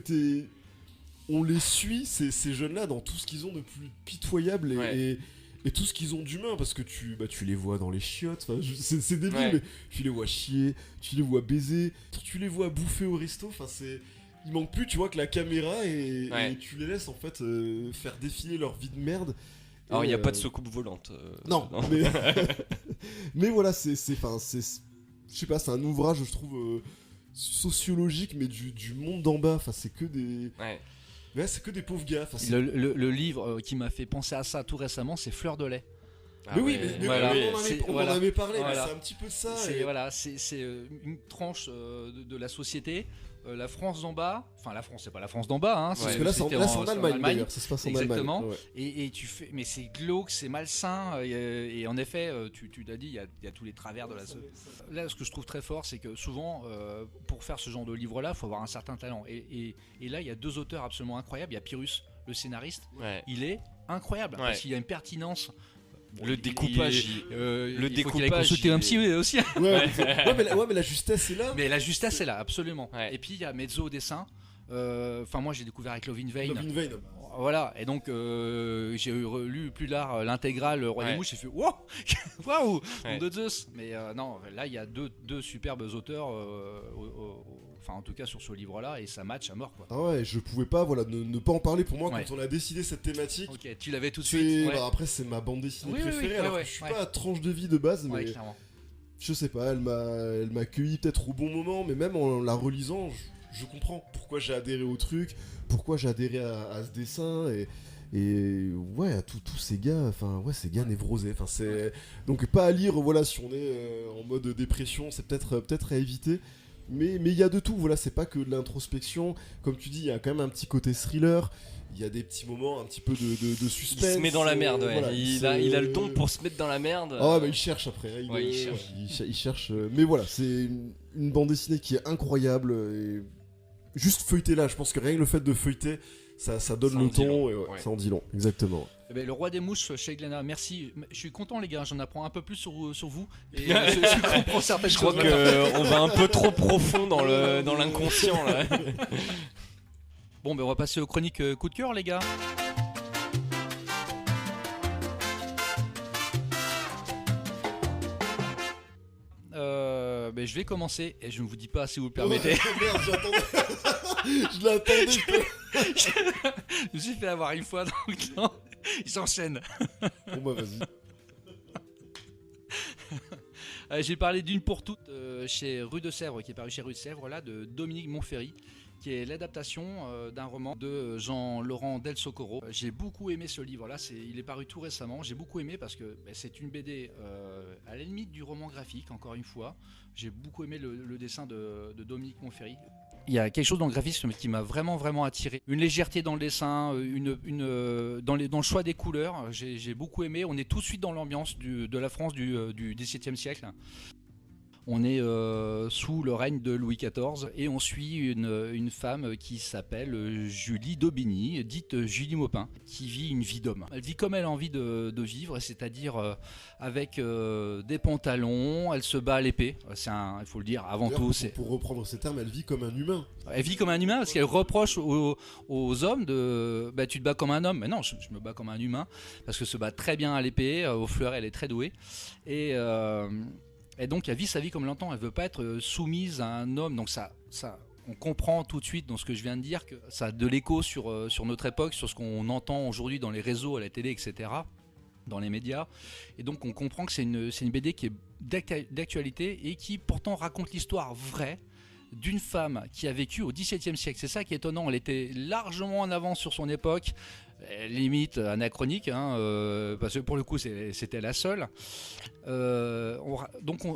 on les suit, ces jeunes-là, dans tout ce qu'ils ont de plus pitoyable Ouais. et tout ce qu'ils ont d'humain, parce que tu les vois dans les chiottes, c'est débile, Ouais. mais tu les vois chier, tu les vois baiser, tu les vois bouffer au resto, enfin c'est... Il manque plus, tu vois, que la caméra et tu les laisses en fait faire défiler leur vie de merde. Alors, il n'y a Et, pas de soucoupe volante. Non, mais... mais voilà, je sais pas, c'est un ouvrage, je trouve, sociologique, mais du monde d'en bas, enfin c'est que des... Ouais. Ouais, c'est que des pauvres gars. Enfin, Le livre qui m'a fait penser à ça tout récemment, c'est Fleur de lait. Ah mais oui, ouais. mais Voilà. on en Voilà. avait parlé, mais Voilà. c'est un petit peu ça. C'est et- voilà, c'est une tranche de la société, la France d'en bas. Enfin, la France, c'est pas la France d'en bas, hein. Parce que là, c'est en Allemagne, d'ailleurs, ça se passe en Exactement. Allemagne. Ouais. Et tu fais, mais c'est glauque, c'est malsain. Et en effet, tu l'as dit, il y a tous les travers de la. Là, ce que je trouve très fort, c'est que souvent, pour faire ce genre de livre-là, il faut avoir un certain talent. Et là, il y a deux auteurs absolument incroyables. Il y a Pyrrhus, le scénariste. Ouais. Il est incroyable Ouais. parce qu'il y a une pertinence. Le découpage, le le il faut qu'il aille découpage, consulter il un est- psy aussi. Ouais, mais la justesse est là. Mais la justesse est là, absolument. Ouais. Et puis il y a Mezzo au dessin. Enfin, moi j'ai découvert avec Lovin Vein. Love in Vain. Voilà, et donc j'ai lu plus tard l'intégrale Roi des Ouais. Mouches. J'ai fait wow, waouh, Ouais. nom de Zeus. Mais non, là il y a deux superbes auteurs, enfin en tout cas sur ce livre-là, et ça match à mort quoi. Ah ouais, je pouvais pas ne pas en parler pour moi Ouais. quand on a décidé cette thématique. Ok, tu l'avais tout de C'est- suite. Ouais, bah, après, c'est ma bande dessinée Oui, oui, préférée. oui, alors ouais, que je suis ouais. pas à tranche de vie de base, Ouais, mais clairement. je sais pas, elle m'a accueilli peut-être au bon moment, mais même en la relisant, je comprends pourquoi j'ai adhéré au truc, pourquoi j'ai adhéré à ce dessin et ouais, à tous ces gars, enfin ouais, ces gars névrosés, enfin c'est donc pas à lire, voilà, si on est en mode dépression, c'est peut-être à éviter. Mais il y a de tout, voilà, c'est pas que de l'introspection, comme tu dis, il y a quand même un petit côté thriller, il y a des petits moments un petit peu de suspense. Il se met dans la merde, ouais. Voilà, il a le don pour se mettre dans la merde. Ah ouais, bah il cherche après. Ouais, il cherche. Il cherche, mais voilà, c'est une bande dessinée qui est incroyable. Et juste feuilleter là, je pense que rien que le fait de feuilleter, ça donne Ça en le dit ton. long, Et ouais, ouais. ça en dit long, exactement. Eh ben, le Roi des Mouches chez Glénat, merci. Je suis content les gars, j'en apprends un peu plus sur vous. Et je comprends certaines Je crois choses. qu'on va un peu trop profond dans l'inconscient là. Bon, ben on va passer aux chroniques coup de cœur les gars. Ben, je vais commencer et je ne vous dis pas si vous le permettez. Merde, j'attendais. Je l'attendais. Je me suis fait avoir une fois, donc non, il s'enchaîne. Bon bah vas-y. J'ai parlé d'une pour toutes, chez Rue de Sèvres, qui est paru chez Rue de Sèvres, là, de Dominique Monferry, qui est l'adaptation d'un roman de Jean-Laurent Del Socorro. J'ai beaucoup aimé ce livre-là, il est paru tout récemment. J'ai beaucoup aimé parce que c'est une BD à la limite du roman graphique, encore une fois. J'ai beaucoup aimé le dessin de Dominique Monferry. Il y a quelque chose dans le graphisme qui m'a vraiment attiré. Une légèreté dans le dessin, dans le choix des couleurs, j'ai beaucoup aimé. On est tout de suite dans l'ambiance de la France du XVIIe siècle. On est sous le règne de Louis XIV et on suit une femme qui s'appelle Julie d'Aubigny, dite Julie Maupin, qui vit une vie d'homme. Elle vit comme elle a envie de vivre, c'est-à-dire avec des pantalons, elle se bat à l'épée. Il faut le dire, avant tout. Pour reprendre ces termes, elle vit comme un humain. Elle vit comme un humain parce qu'elle reproche aux hommes de tu te bats comme un homme. Mais non, je me bats comme un humain parce que se bat très bien à l'épée, au fleuret, elle est très douée. Et donc elle vit sa vie comme elle l'entend, elle veut pas être soumise à un homme, donc ça on comprend tout de suite dans ce que je viens de dire que ça a de l'écho sur notre époque, sur ce qu'on entend aujourd'hui dans les réseaux, à la télé, etc., dans les médias, et donc on comprend que c'est une BD qui est d'actualité et qui pourtant raconte l'histoire vraie d'une femme qui a vécu au XVIIe siècle. C'est ça qui est étonnant, elle était largement en avance sur son époque, limite anachronique, parce que pour le coup c'était la seule.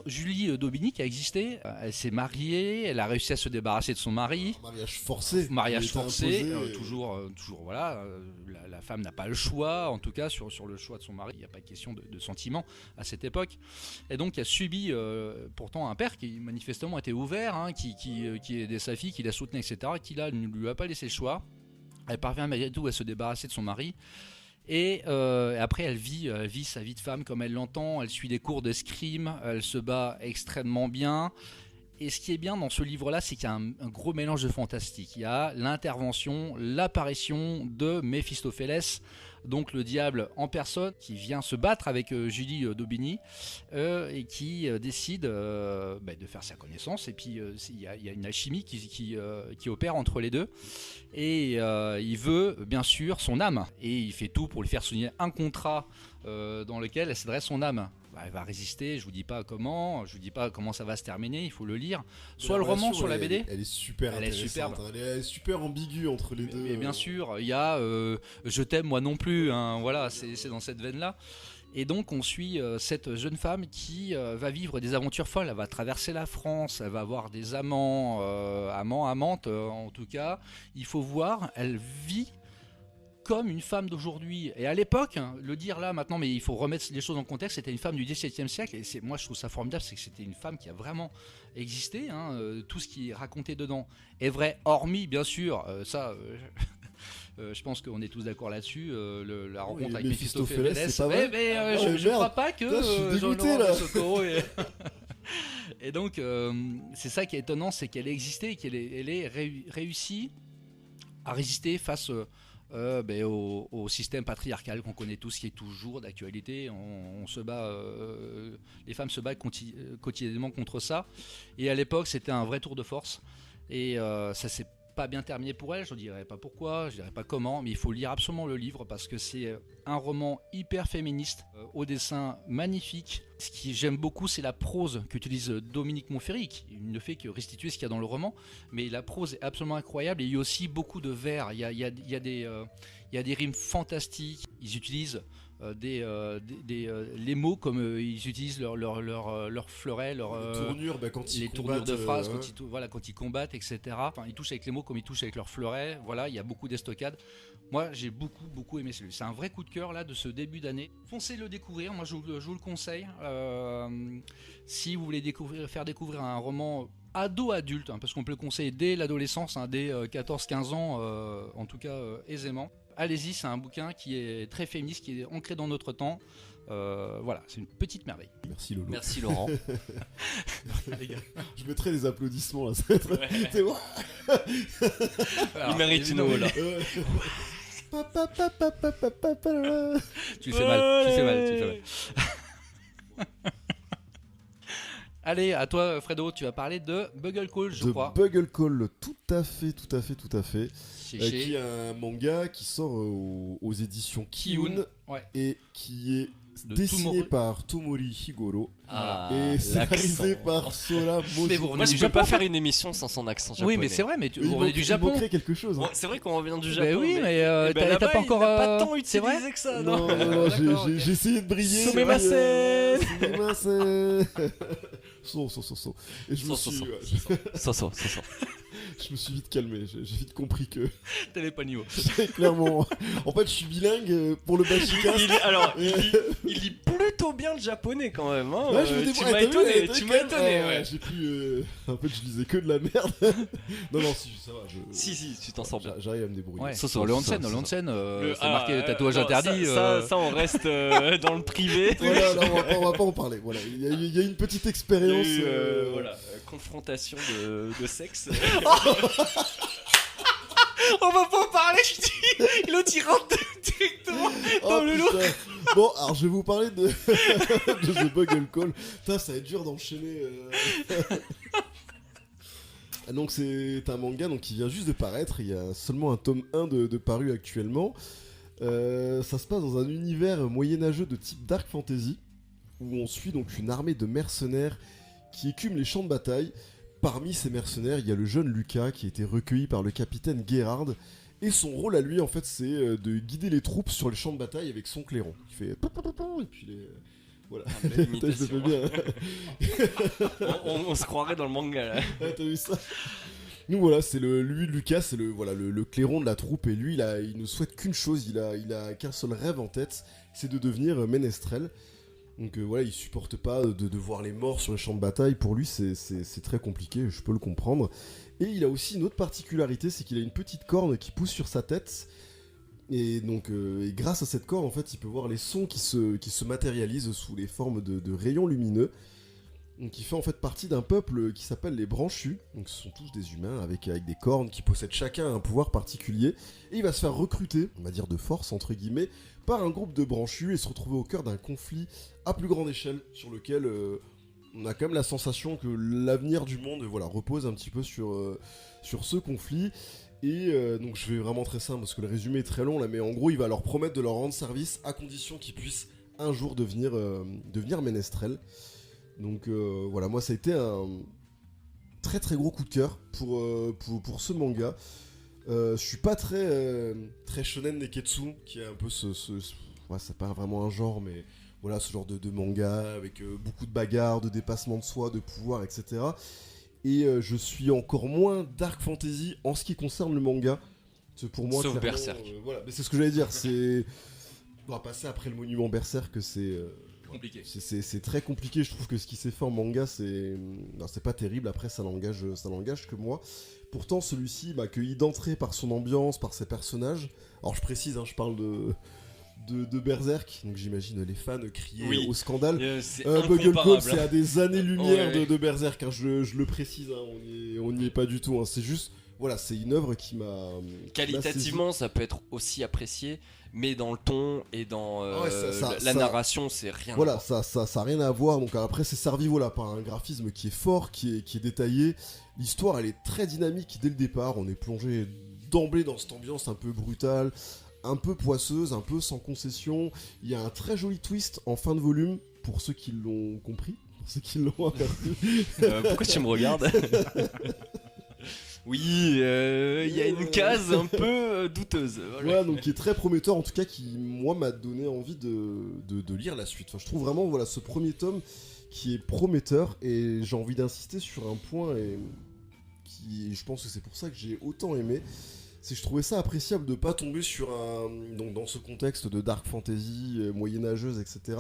Julie d'Aubigny qui a existé, elle s'est mariée, elle a réussi à se débarrasser de son mari. Mariage forcé. Toujours voilà, la femme n'a pas le choix, en tout cas sur le choix de son mari, il n'y a pas de question de sentiment à cette époque. Et donc elle a subi pourtant un père qui manifestement était ouvert, qui aidait sa fille, qui la soutenait, etc., qui là ne lui a pas laissé le choix. Elle parvient malgré tout à se débarrasser de son mari. Et après, elle vit sa vie de femme comme elle l'entend. Elle suit des cours d'escrime. Elle se bat extrêmement bien. Et ce qui est bien dans ce livre-là, c'est qu'il y a un gros mélange de fantastique. Il y a l'intervention, l'apparition de Méphistophélès, donc le diable en personne, qui vient se battre avec Julie d'Aubigny et qui décide de faire sa connaissance. Et puis il y a une alchimie qui opère entre les deux. Et il veut bien sûr son âme. Et il fait tout pour lui faire signer un contrat dans lequel elle céderait son âme. Elle va résister, je vous dis pas comment ça va se terminer, il faut le lire. Soit le roman, soit la BD. Elle est super intéressante, elle est super ambiguë entre les deux. Mais bien sûr, il y a Je t'aime moi non plus, voilà, c'est dans cette veine-là. Et donc on suit cette jeune femme qui va vivre des aventures folles, elle va traverser la France, elle va avoir des amants, amantes en tout cas. Il faut voir, elle vit comme une femme d'aujourd'hui. Et à l'époque, le dire là maintenant, mais il faut remettre les choses en contexte, c'était une femme du XVIIe siècle. Et moi je trouve ça formidable, c'est que c'était une femme qui a vraiment existé. Tout ce qui est raconté dedans est vrai, hormis bien sûr, je pense qu'on est tous d'accord là-dessus, la rencontre avec Méphistophélès. C'est pas vrai. Je crois pas que je suis dégoûté, Jean-Laurent là. Del Socorro Et donc c'est ça qui est étonnant, c'est qu'elle existait et qu'elle ait réussi à résister face au système patriarcal qu'on connaît tous, qui est toujours d'actualité. On se bat, les femmes se battent quotidiennement contre ça. Et à l'époque, c'était un vrai tour de force. Et ça s'est pas bien terminé pour elle. Je ne dirais pas pourquoi, je ne dirais pas comment, mais il faut lire absolument le livre parce que c'est un roman hyper féministe, au dessin magnifique. Ce que j'aime beaucoup, c'est la prose qu'utilise Dominique Monferry, qui ne fait que restituer ce qu'il y a dans le roman, mais la prose est absolument incroyable. Et il y a aussi beaucoup de vers, il y a des rimes fantastiques. Ils utilisent les mots comme ils utilisent leur fleuret, les tournures de phrases quand ils combattent, etc. Enfin, ils touchent avec les mots comme ils touchent avec leur fleuret. Voilà, il y a beaucoup d'estocades. Moi, j'ai beaucoup aimé celui-là. C'est un vrai coup de cœur là de ce début d'année. Foncez le découvrir. Moi, je vous le conseille. Si vous voulez faire découvrir un roman ado-adulte, parce qu'on peut le conseiller dès l'adolescence, dès 14-15 ans, en tout cas aisément. Allez-y, c'est un bouquin qui est très féministe, qui est ancré dans notre temps. Voilà, c'est une petite merveille. Merci Lolo. Merci Laurent. Les gars. Je mettrai des applaudissements là. Ça va être... C'est bon. Il mérite une eau là. Tu le fais mal. Allez, à toi Fredo, tu vas parler de Bugle Call, je crois. Bugle Call, tout à fait. Qui est un manga qui sort aux éditions Kiun Ouais. et qui est dessiné par Tomori Higoro Ah, et scénarisé l'accent. par Sora Mais vous Moto. Moi, je du peux pas Japon. faire une émission sans son accent japonais. Oui, mais c'est vrai, mais Il vous revenez du il Japon. manquerait quelque chose. Bon, Hein. c'est vrai qu'on revient du Japon. Ben oui, mais eh ben là-bas, t'as pas encore. il a pas tant C'est vrai. utilisé que ça, Non, non. non, D'accord, j'ai essayé de briller. Sumimasen. Sumimasen. So. Et je me So. suis, Ça. je me suis vite calmé. J'ai vite compris que T'avais pas niveau. clairement. En fait, je suis bilingue pour le Bashika. Alors, il lit plutôt bien le japonais quand même. Hein. Ouais, je me tu débrouille. m'as T'as vu, étonné. t'as vu Tu quand m'as même étonné. Ouais. J'ai pu. En fait, je lisais que de la merde. non, si, ça va. Si, tu t'en sors bien. J'arrive à me débrouiller. Ouais. So. Dans le onsen, c'est marqué Le- tatouage non, interdit. Ça, on reste dans le privé. Voilà, non, on va pas en parler. Voilà, il y a une petite expérience. Il y a eu, voilà, confrontation de sexe. On va pas en parler, je dis. L'autre il rentre directement dans le lot. putain. Bon, alors je vais vous parler de, de The Bugle Call. Putain, ça va être dur d'enchaîner. Donc c'est un manga donc, qui vient juste de paraître. Il y a seulement un tome 1 de paru actuellement. Ça se passe dans un univers moyenâgeux de type dark fantasy où on suit donc une armée de mercenaires qui écument les champs de bataille. Parmi ces mercenaires, il y a le jeune Lucas qui a été recueilli par le capitaine Gerard. Et son rôle à lui, en fait, c'est de guider les troupes sur les champs de bataille avec son clairon. Il fait... Et puis les... Voilà. belle Putain, je le fais imitation. bien. On se croirait dans le manga là. Ah, t'as vu ça? Nous voilà, c'est lui Lucas, c'est le clairon de la troupe et lui il ne souhaite qu'une chose, il a qu'un seul rêve en tête, c'est de devenir ménestrel. Donc voilà, il supporte pas de voir les morts sur les champs de bataille, pour lui c'est très compliqué, je peux le comprendre. Et il a aussi une autre particularité, c'est qu'il a une petite corne qui pousse sur sa tête. Et donc et grâce à cette corne en fait il peut voir les sons qui se matérialisent sous les formes de rayons lumineux. Donc il fait en fait partie d'un peuple qui s'appelle les Branchus. Donc ce sont tous des humains avec des cornes qui possèdent chacun un pouvoir particulier. Et il va se faire recruter, on va dire de force entre guillemets, par un groupe de Branchus et se retrouver au cœur d'un conflit à plus grande échelle sur lequel on a quand même la sensation que l'avenir du monde repose un petit peu sur ce conflit. Et donc je vais vraiment très simple parce que le résumé est très long là, mais en gros il va leur promettre de leur rendre service à condition qu'ils puissent un jour devenir ménestrels. Donc voilà, moi ça a été un très très gros coup de cœur pour ce manga. Je suis pas très shonen neketsu, qui est un peu ouais, c'est pas vraiment un genre, mais voilà, ce genre de manga avec beaucoup de bagarres, de dépassement de soi, de pouvoir, etc. Et je suis encore moins dark fantasy en ce qui concerne le manga. C'est pour moi, sauf clairement, Berserk. voilà, mais c'est ce que j'allais dire. On va passer après le monument Berserk, c'est Compliqué. c'est très compliqué. Je trouve que ce qui s'est fait en manga, c'est pas terrible. Après, ça n'engage que moi. Pourtant, celui-ci m'a accueilli d'entrée par son ambiance, par ses personnages. Alors, je précise, je parle de Berserk, donc j'imagine les fans crier Oui. au scandale. C'est Bugle Call, incomparable. c'est à des années-lumière Ouais. de Berserk, je le précise, on n'y est pas du tout. C'est juste, voilà, c'est une œuvre qui m'a. Qualitativement, ça peut être aussi apprécié, mais dans le ton et dans Ah ouais, la ça- narration, c'est rien. Voilà, ça a rien à voir. Donc après, c'est servi par un graphisme qui est fort, qui est détaillé. L'histoire, elle est très dynamique dès le départ. On est plongé d'emblée dans cette ambiance un peu brutale, un peu poisseuse, un peu sans concession. Il y a un très joli twist en fin de volume pour ceux qui l'ont compris, pour ceux qui l'ont aperçu. Pourquoi tu me regardes? Oui, il y a une case un peu douteuse. Voilà. Ouais, donc qui est très prometteur, en tout cas, qui, moi, m'a donné envie de lire la suite. Enfin, je trouve vraiment, voilà, ce premier tome qui est prometteur, et j'ai envie d'insister sur un point, et qui, je pense que c'est pour ça que j'ai autant aimé, c'est que je trouvais ça appréciable de pas tomber sur donc dans ce contexte de dark fantasy, moyenâgeuse, etc.,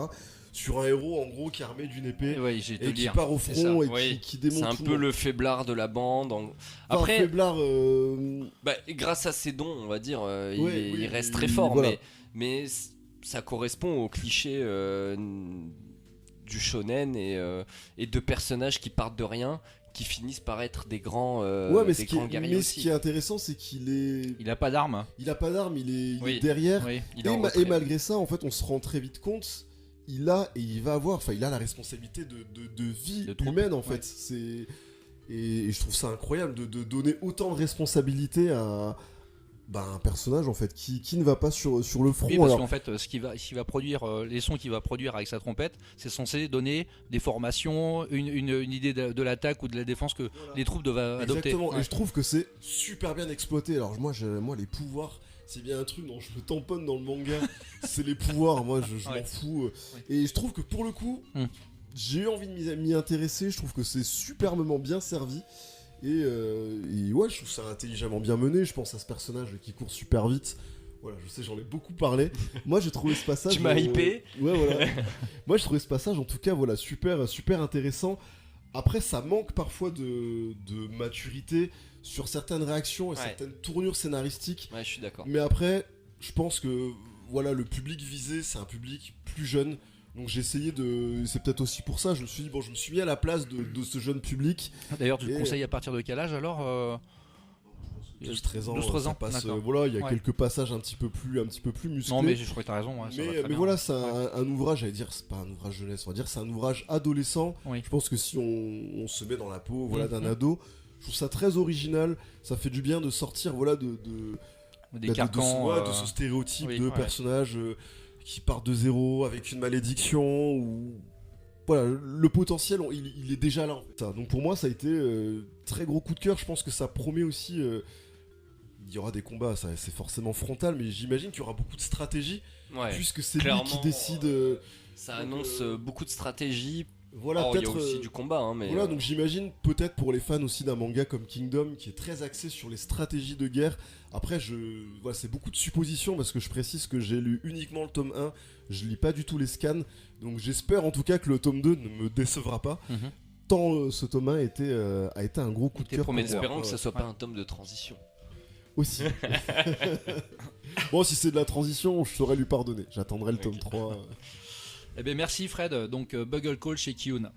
sur un héros, en gros, qui est armé d'une épée, Ouais, j'ai et qui part au C'est front, ça. et Oui, qui démonte C'est un tout peu monde. le faiblard de la bande. Enfin, Après, faiblard, grâce à ses dons, on va dire, il oui, reste oui, très fort, voilà. mais ça correspond au cliché du shonen et de personnages qui partent de rien, qui finissent par être des grands, ouais, mais, des grands guerriers ce aussi. qui est intéressant, c'est qu'il est... Il a pas d'arme. Il a pas d'arme, il Oui. est derrière. Oui. Il est en Et retrait. malgré ça, en fait, on se rend très vite compte, il a la responsabilité de vie De troupe. humaine, en fait. Ouais. Et je trouve ça incroyable de donner autant de responsabilité à un personnage en fait qui ne va pas sur le front. Oui, parce Alors, qu'en fait, ce qu'il va produire, les sons qu'il va produire avec sa trompette, c'est censé donner des formations, une idée de l'attaque ou de la défense que les troupes doivent adopter. exactement. Ouais. Et je trouve que c'est super bien exploité. Alors moi les pouvoirs, c'est bien un truc dont je me tamponne dans le manga. C'est les pouvoirs. Moi je Ouais. m'en fous. Ouais. Et je trouve que pour le coup, j'ai eu envie de m'y intéresser. Je trouve que c'est superbement bien servi. Et ouais, je trouve ça intelligemment bien mené. Je pense à ce personnage qui court super vite. Voilà, je sais, j'en ai beaucoup parlé. Moi, j'ai trouvé ce passage. Tu m'as hypé. Ouais, voilà. Moi, j'ai trouvé ce passage, en tout cas, voilà, super intéressant. Après, ça manque parfois de maturité sur certaines réactions et Ouais. certaines tournures scénaristiques. Ouais, je suis d'accord. Mais après, je pense que voilà, le public visé, c'est un public plus jeune. Donc j'ai essayé de... C'est peut-être aussi pour ça, je me suis dit, bon, je me suis mis à la place de ce jeune public. D'ailleurs, tu te Et- conseilles à partir de quel âge alors 12-13 ans, 12-13 ça ans, passe, d'accord. voilà, il y a Ouais. quelques passages un petit peu plus musclés. Non, mais je crois que t'as raison. Ouais, ça va très mais bien. voilà, c'est un ouvrage, j'allais dire, c'est pas un ouvrage jeunesse, on va dire, c'est un ouvrage adolescent. Oui. Je pense que si on se met dans la peau, voilà, d'un Mhm. ado, je trouve ça très original. Ça fait du bien de sortir, voilà, Des de carcans. ce stéréotype oui, de ouais. personnage qui part de zéro avec une malédiction ou voilà, le potentiel il est déjà là en fait. Ça, donc pour moi ça a été très gros coup de cœur. Je pense que ça promet aussi il y aura des combats, ça c'est forcément frontal, mais j'imagine qu'il y aura beaucoup de stratégie Ouais. puisque c'est lui clairement, qui décide Ça annonce beaucoup de stratégie. voilà, Oh, il y a peut-être aussi du combat, hein, mais. voilà, donc j'imagine peut-être pour les fans aussi d'un manga comme Kingdom qui est très axé sur les stratégies de guerre. Après, voilà, c'est beaucoup de suppositions parce que je précise que j'ai lu uniquement le tome 1, je lis pas du tout les scans. Donc j'espère en tout cas que le tome 2 ne me décevra pas. Mhm. Tant ce tome 1 a été un gros coup de Était cœur. Mais prometteur. espérons que ça soit pas Ouais. un tome de transition. Aussi. Bon, si c'est de la transition, je saurais lui pardonner. J'attendrai le tome Ok. 3. Eh bien, merci Fred. Donc, Bugle Call chez Kiyun.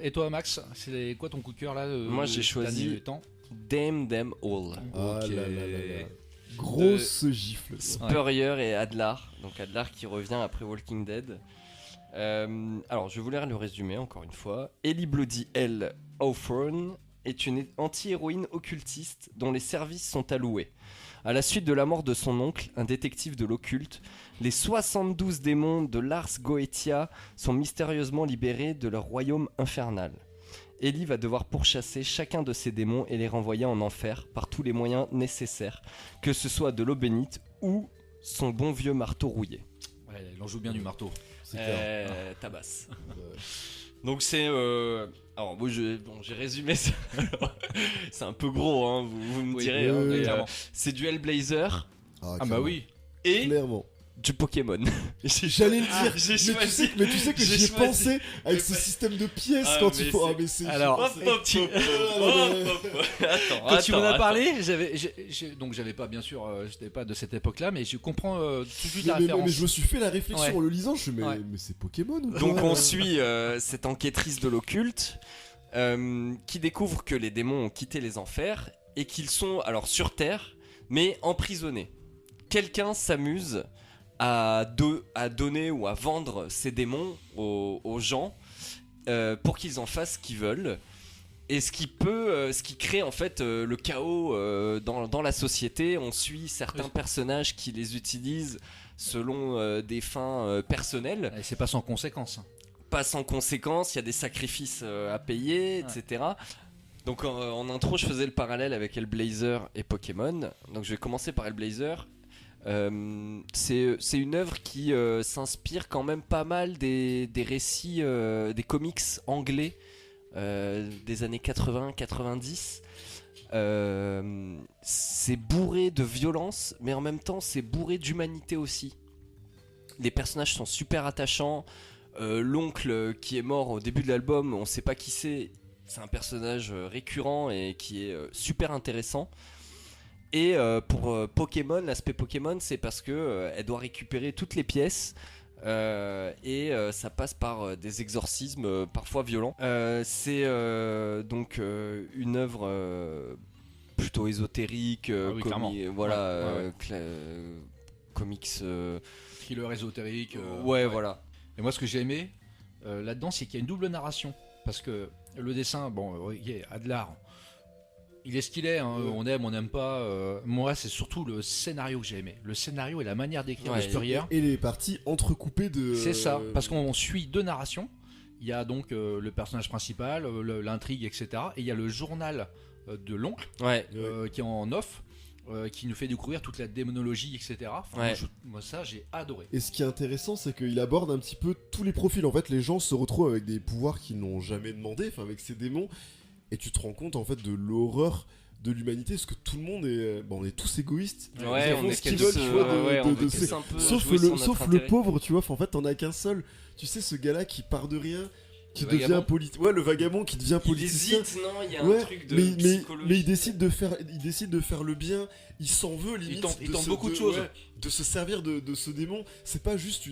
Et toi, Max, c'est quoi ton coup de cœur là Moi, j'ai ces choisi- derniers temps Damn them all. Ah Ok. là là là là. Grosse gifle. quoi. Spurrier et Adlar. Donc Adlar qui revient après Walking Dead. Alors, je vais vous lire le résumé encore une fois. Ellie Bloody Hell Hawthorne est une anti-héroïne occultiste dont les services sont alloués. À la suite de la mort de son oncle, un détective de l'occulte, les 72 démons de Lars Goetia sont mystérieusement libérés de leur royaume infernal. Ellie va devoir pourchasser chacun de ces démons et les renvoyer en enfer par tous les moyens nécessaires, que ce soit de l'eau bénite ou son bon vieux marteau rouillé. Ouais, il en joue bien du marteau. C'est clair. Tabasse. Ouais. Donc c'est... Alors moi j'ai résumé ça. Alors, c'est un peu gros, hein, vous me Oui, direz. oui, hein, oui, mais, clairement. c'est du Hellblazer Ah bah clairement. oui. et Clairement. du Pokémon. J'allais le dire, j'ai mais, choisi. tu sais que J'ai j'y ai choisi. pensé avec Mais ce pas- système de pièces Ah, quand mais il faut. c'est- Ah, mais c'est. Alors, Hop, hop, hop, Attends, Quand tu m'en as attends. parlé, donc j'avais pas, bien sûr, j'étais pas de cette époque-là, mais je comprends tout de suite la mais référence. je me suis fait la réflexion Ouais. en le lisant, je me suis dit, Ouais. mais c'est Pokémon ou quoi Donc on suit cette enquêtrice de l'occulte qui découvre que les démons ont quitté les enfers et qu'ils sont alors sur Terre mais emprisonnés. Quelqu'un s'amuse à donner ou à vendre ces démons aux gens pour qu'ils en fassent ce qu'ils veulent. Et ce qui crée en fait le chaos dans la société. On suit certains Oui. personnages qui les utilisent selon des fins personnelles. Et c'est pas sans conséquence. Pas sans conséquence, il y a des sacrifices à payer, Ouais. etc. Donc en intro, je faisais le parallèle avec Hellblazer et Pokémon. Donc je vais commencer par Hellblazer. C'est une œuvre qui s'inspire quand même pas mal des récits, des comics anglais des années 80-90. C'est bourré de violence, mais en même temps, c'est bourré d'humanité aussi. Les personnages sont super attachants. L'oncle qui est mort au début de l'album, on sait pas qui c'est. C'est un personnage récurrent et qui est super intéressant. Et pour Pokémon, l'aspect Pokémon, c'est parce que elle doit récupérer toutes les pièces et ça passe par des exorcismes parfois violents. C'est donc une œuvre plutôt ésotérique, Ah oui, clairement. voilà, Ouais, comics. Thriller ésotérique. Ouais, voilà. Et moi, ce que j'ai aimé là-dedans, c'est qu'il y a une double narration. Parce que le dessin, bon, ok, Adlar, Il est stylé, hein, on aime, on n'aime pas. Moi, c'est surtout le scénario que j'ai aimé. Le scénario et la manière d'écrire Ouais, de Spurrier. Et les parties entrecoupées de. C'est ça, parce qu'on suit deux narrations. Il y a donc le personnage principal, l'intrigue, etc. Et il y a le journal de l'oncle Ouais. qui est en off, qui nous fait découvrir toute la démonologie, etc. Enfin, Ouais. moi, ça, j'ai adoré. Et ce qui est intéressant, c'est qu'il aborde un petit peu tous les profils. En fait, les gens se retrouvent avec des pouvoirs qu'ils n'ont jamais demandé, enfin avec ces démons, et tu te rends compte en fait de l'horreur de l'humanité, parce que tout le monde est, bon, on est tous égoïstes. Ouais, Ils on font est ce qu'ils tous, veulent, tu vois, on de veut ces- tous un peu Sauf jouer sur notre sauf le intérêt. pauvre, tu vois. En fait, t'en as qu'un seul. Tu sais, ce gars-là qui part de rien, qui Le devient vagabond. politique. Ouais, le vagabond qui devient Il politicien. hésite, non, il y a Ouais, un truc de mais psychologie. il décide de faire le bien. Il s'en veut limite. Il tente beaucoup de choses. De se servir de ce démon. C'est pas juste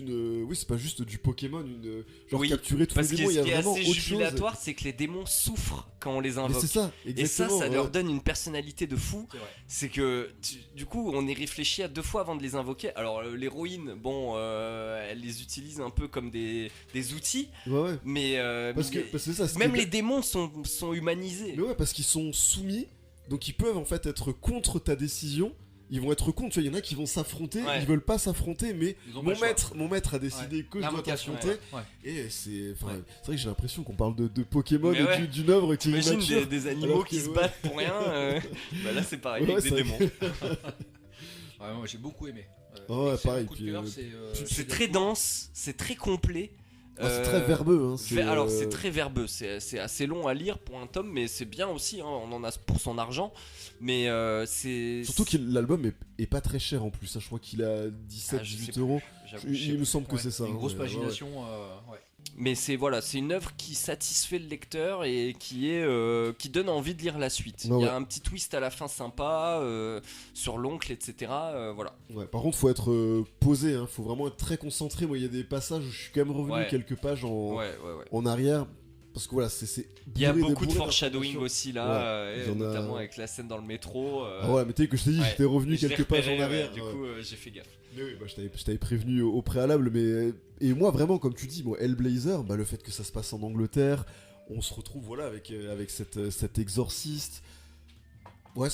c'est pas juste du Pokémon, genre Oui, capturer tous Parce les que démons. Il y ce a qui est vraiment assez autre chose. jubilatoire, c'est que les démons souffrent quand on les Mais invoque. c'est ça, Et exactement. ça leur ouais. donne une personnalité de fou. C'est vrai. C'est que, du coup, on y réfléchit à 2 fois avant de les invoquer. Alors, l'héroïne, bon, elle les utilise un peu comme des outils, Ouais, ouais. mais Parce que c'est ça. ce même qui est- les démons sont humanisés. Mais ouais, parce qu'ils sont soumis, donc ils peuvent en fait être contre ta décision. Ils vont être contre, tu vois, il y en a qui vont s'affronter, Ouais. ils veulent pas s'affronter, mais Ils ont pas le choix. mon maître a décidé que je dois L'invocation, t'affronter. ouais. Et c'est Ouais. C'est vrai que j'ai l'impression qu'on parle de Pokémon Mais et ouais. d'une œuvre qui est T'imagines immature. des animaux alors qui que, se ouais. battent pour rien Bah là, c'est pareil, Ouais, avec des c'est démons. Ouais, moi, j'ai beaucoup aimé. Ouais, excellent pareil, coup de puis, cœur, C'est très dense, c'est très complet. Ah, c'est très verbeux. Hein, Alors c'est très verbeux, c'est assez long à lire pour un tome, mais c'est bien aussi, hein, on en a pour son argent. Mais c'est... Surtout que l'album est pas très cher en plus, hein, je crois qu'il a Ah, 17, je sais 18 plus, euros. j'avoue, je sais Il me plus. semble que c'est ça. Une hein, grosse ouais, ouais, ouais. pagination. Ouais. Mais c'est une œuvre qui satisfait le lecteur et qui donne envie de lire la suite. Ouais, Il y ouais. a un petit twist à la fin sympa sur l'oncle, etc. Voilà. Ouais, par contre, faut être posé, hein, faut vraiment être très concentré. Moi, il y a des passages où je suis quand même revenu Ouais. quelques pages Ouais. en arrière. Parce que voilà, c'est Il y a bourré beaucoup de bourré foreshadowing d'informations. aussi là, Ouais, il y en a- notamment avec la scène dans le métro. Ah ouais, mais tu sais que je t'ai dit, Ouais. j'étais revenu Je l'ai quelques pages repéré, en arrière. ouais, du ouais. coup, j'ai fait gaffe. Mais oui, bah, je t'avais prévenu au préalable, mais et moi vraiment, comme tu dis, moi Hellblazer, bah, le fait que ça se passe en Angleterre, on se retrouve voilà avec cet exorciste. Ouais,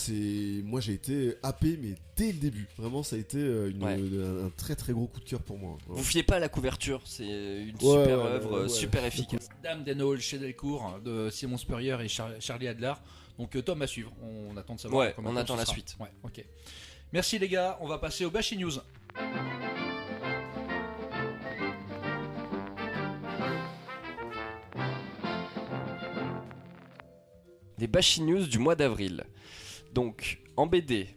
moi j'ai été happé, mais dès le début, vraiment ça a été un très très gros coup de cœur pour moi. Ouais. Vous fiez pas à la couverture, c'est une Ouais, super ouais, œuvre, ouais. super efficace. Dame d'Enol chez Delcourt de Simon Spurrier et Charlie Adler. Donc tome à suivre. On attend de savoir. Ouais, combien on de temps attend ce la sera. suite. Ouais, ok. Merci les gars. On va passer au Bashi News. Des Bashi News du mois d'avril. Donc, en BD,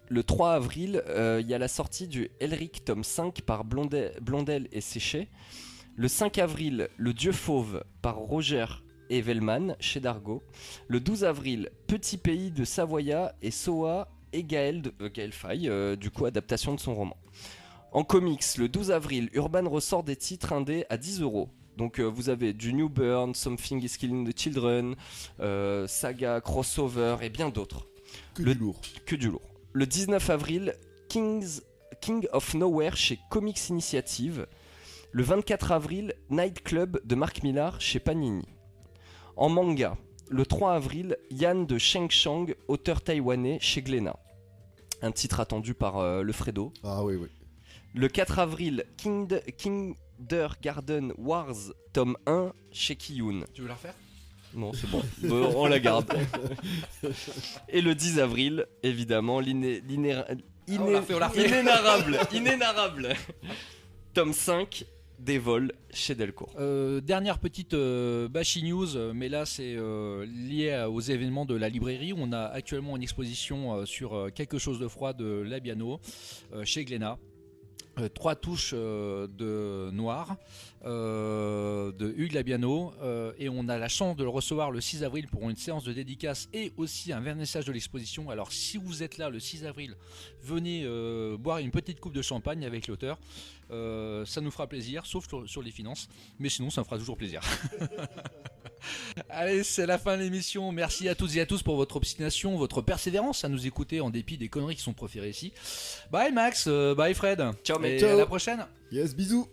le 3 avril, il y a la sortie du Elric tome 5 par Blondel et Séché. Le 5 avril, Le Dieu Fauve par Roger Evelman chez Dargaud. Le 12 avril, Petit Pays de Savoya et Soa et Gaël Faye, du coup, adaptation de son roman. En comics, le 12 avril, Urban ressort des titres indés à 10 €. Donc vous avez du New Burn, Something is Killing the Children, Saga, Crossover et bien d'autres. Que Le- du lourd. Que du lourd. Le 19 avril, King of Nowhere chez Comics Initiative. Le 24 avril, Night Club de Mark Millar chez Panini. En manga, le 3 avril, Yan de Sheng Shang, auteur taïwanais chez Glénat. Un titre attendu par le Fredo. Ah oui, oui. Le 4 avril, Kindergarten Wars, tome 1 chez Kiyun. Tu veux la refaire? Non, c'est bon. Bon, on la garde. Et le 10 avril, évidemment, on la refait. inénarrable. Tome 5, des vols chez Delcourt. Dernière petite Bashi News, mais là c'est lié aux événements de la librairie. On a actuellement une exposition sur Quelque chose de froid de Labiano chez Glénat. 3 touches de noir de Hugues Labiano et on a la chance de le recevoir le 6 avril pour une séance de dédicace et aussi un vernissage de l'exposition. Alors si vous êtes là le 6 avril, venez boire une petite coupe de champagne avec l'auteur. Ça nous fera plaisir, sauf sur les finances, mais sinon ça me fera toujours plaisir. Allez, c'est la fin de l'émission. Merci à toutes et à tous pour votre obstination, votre persévérance à nous écouter en dépit des conneries qui sont proférées ici. Bye Max, bye Fred. Ciao, mec. Et Ciao. à la prochaine. Yes, bisous.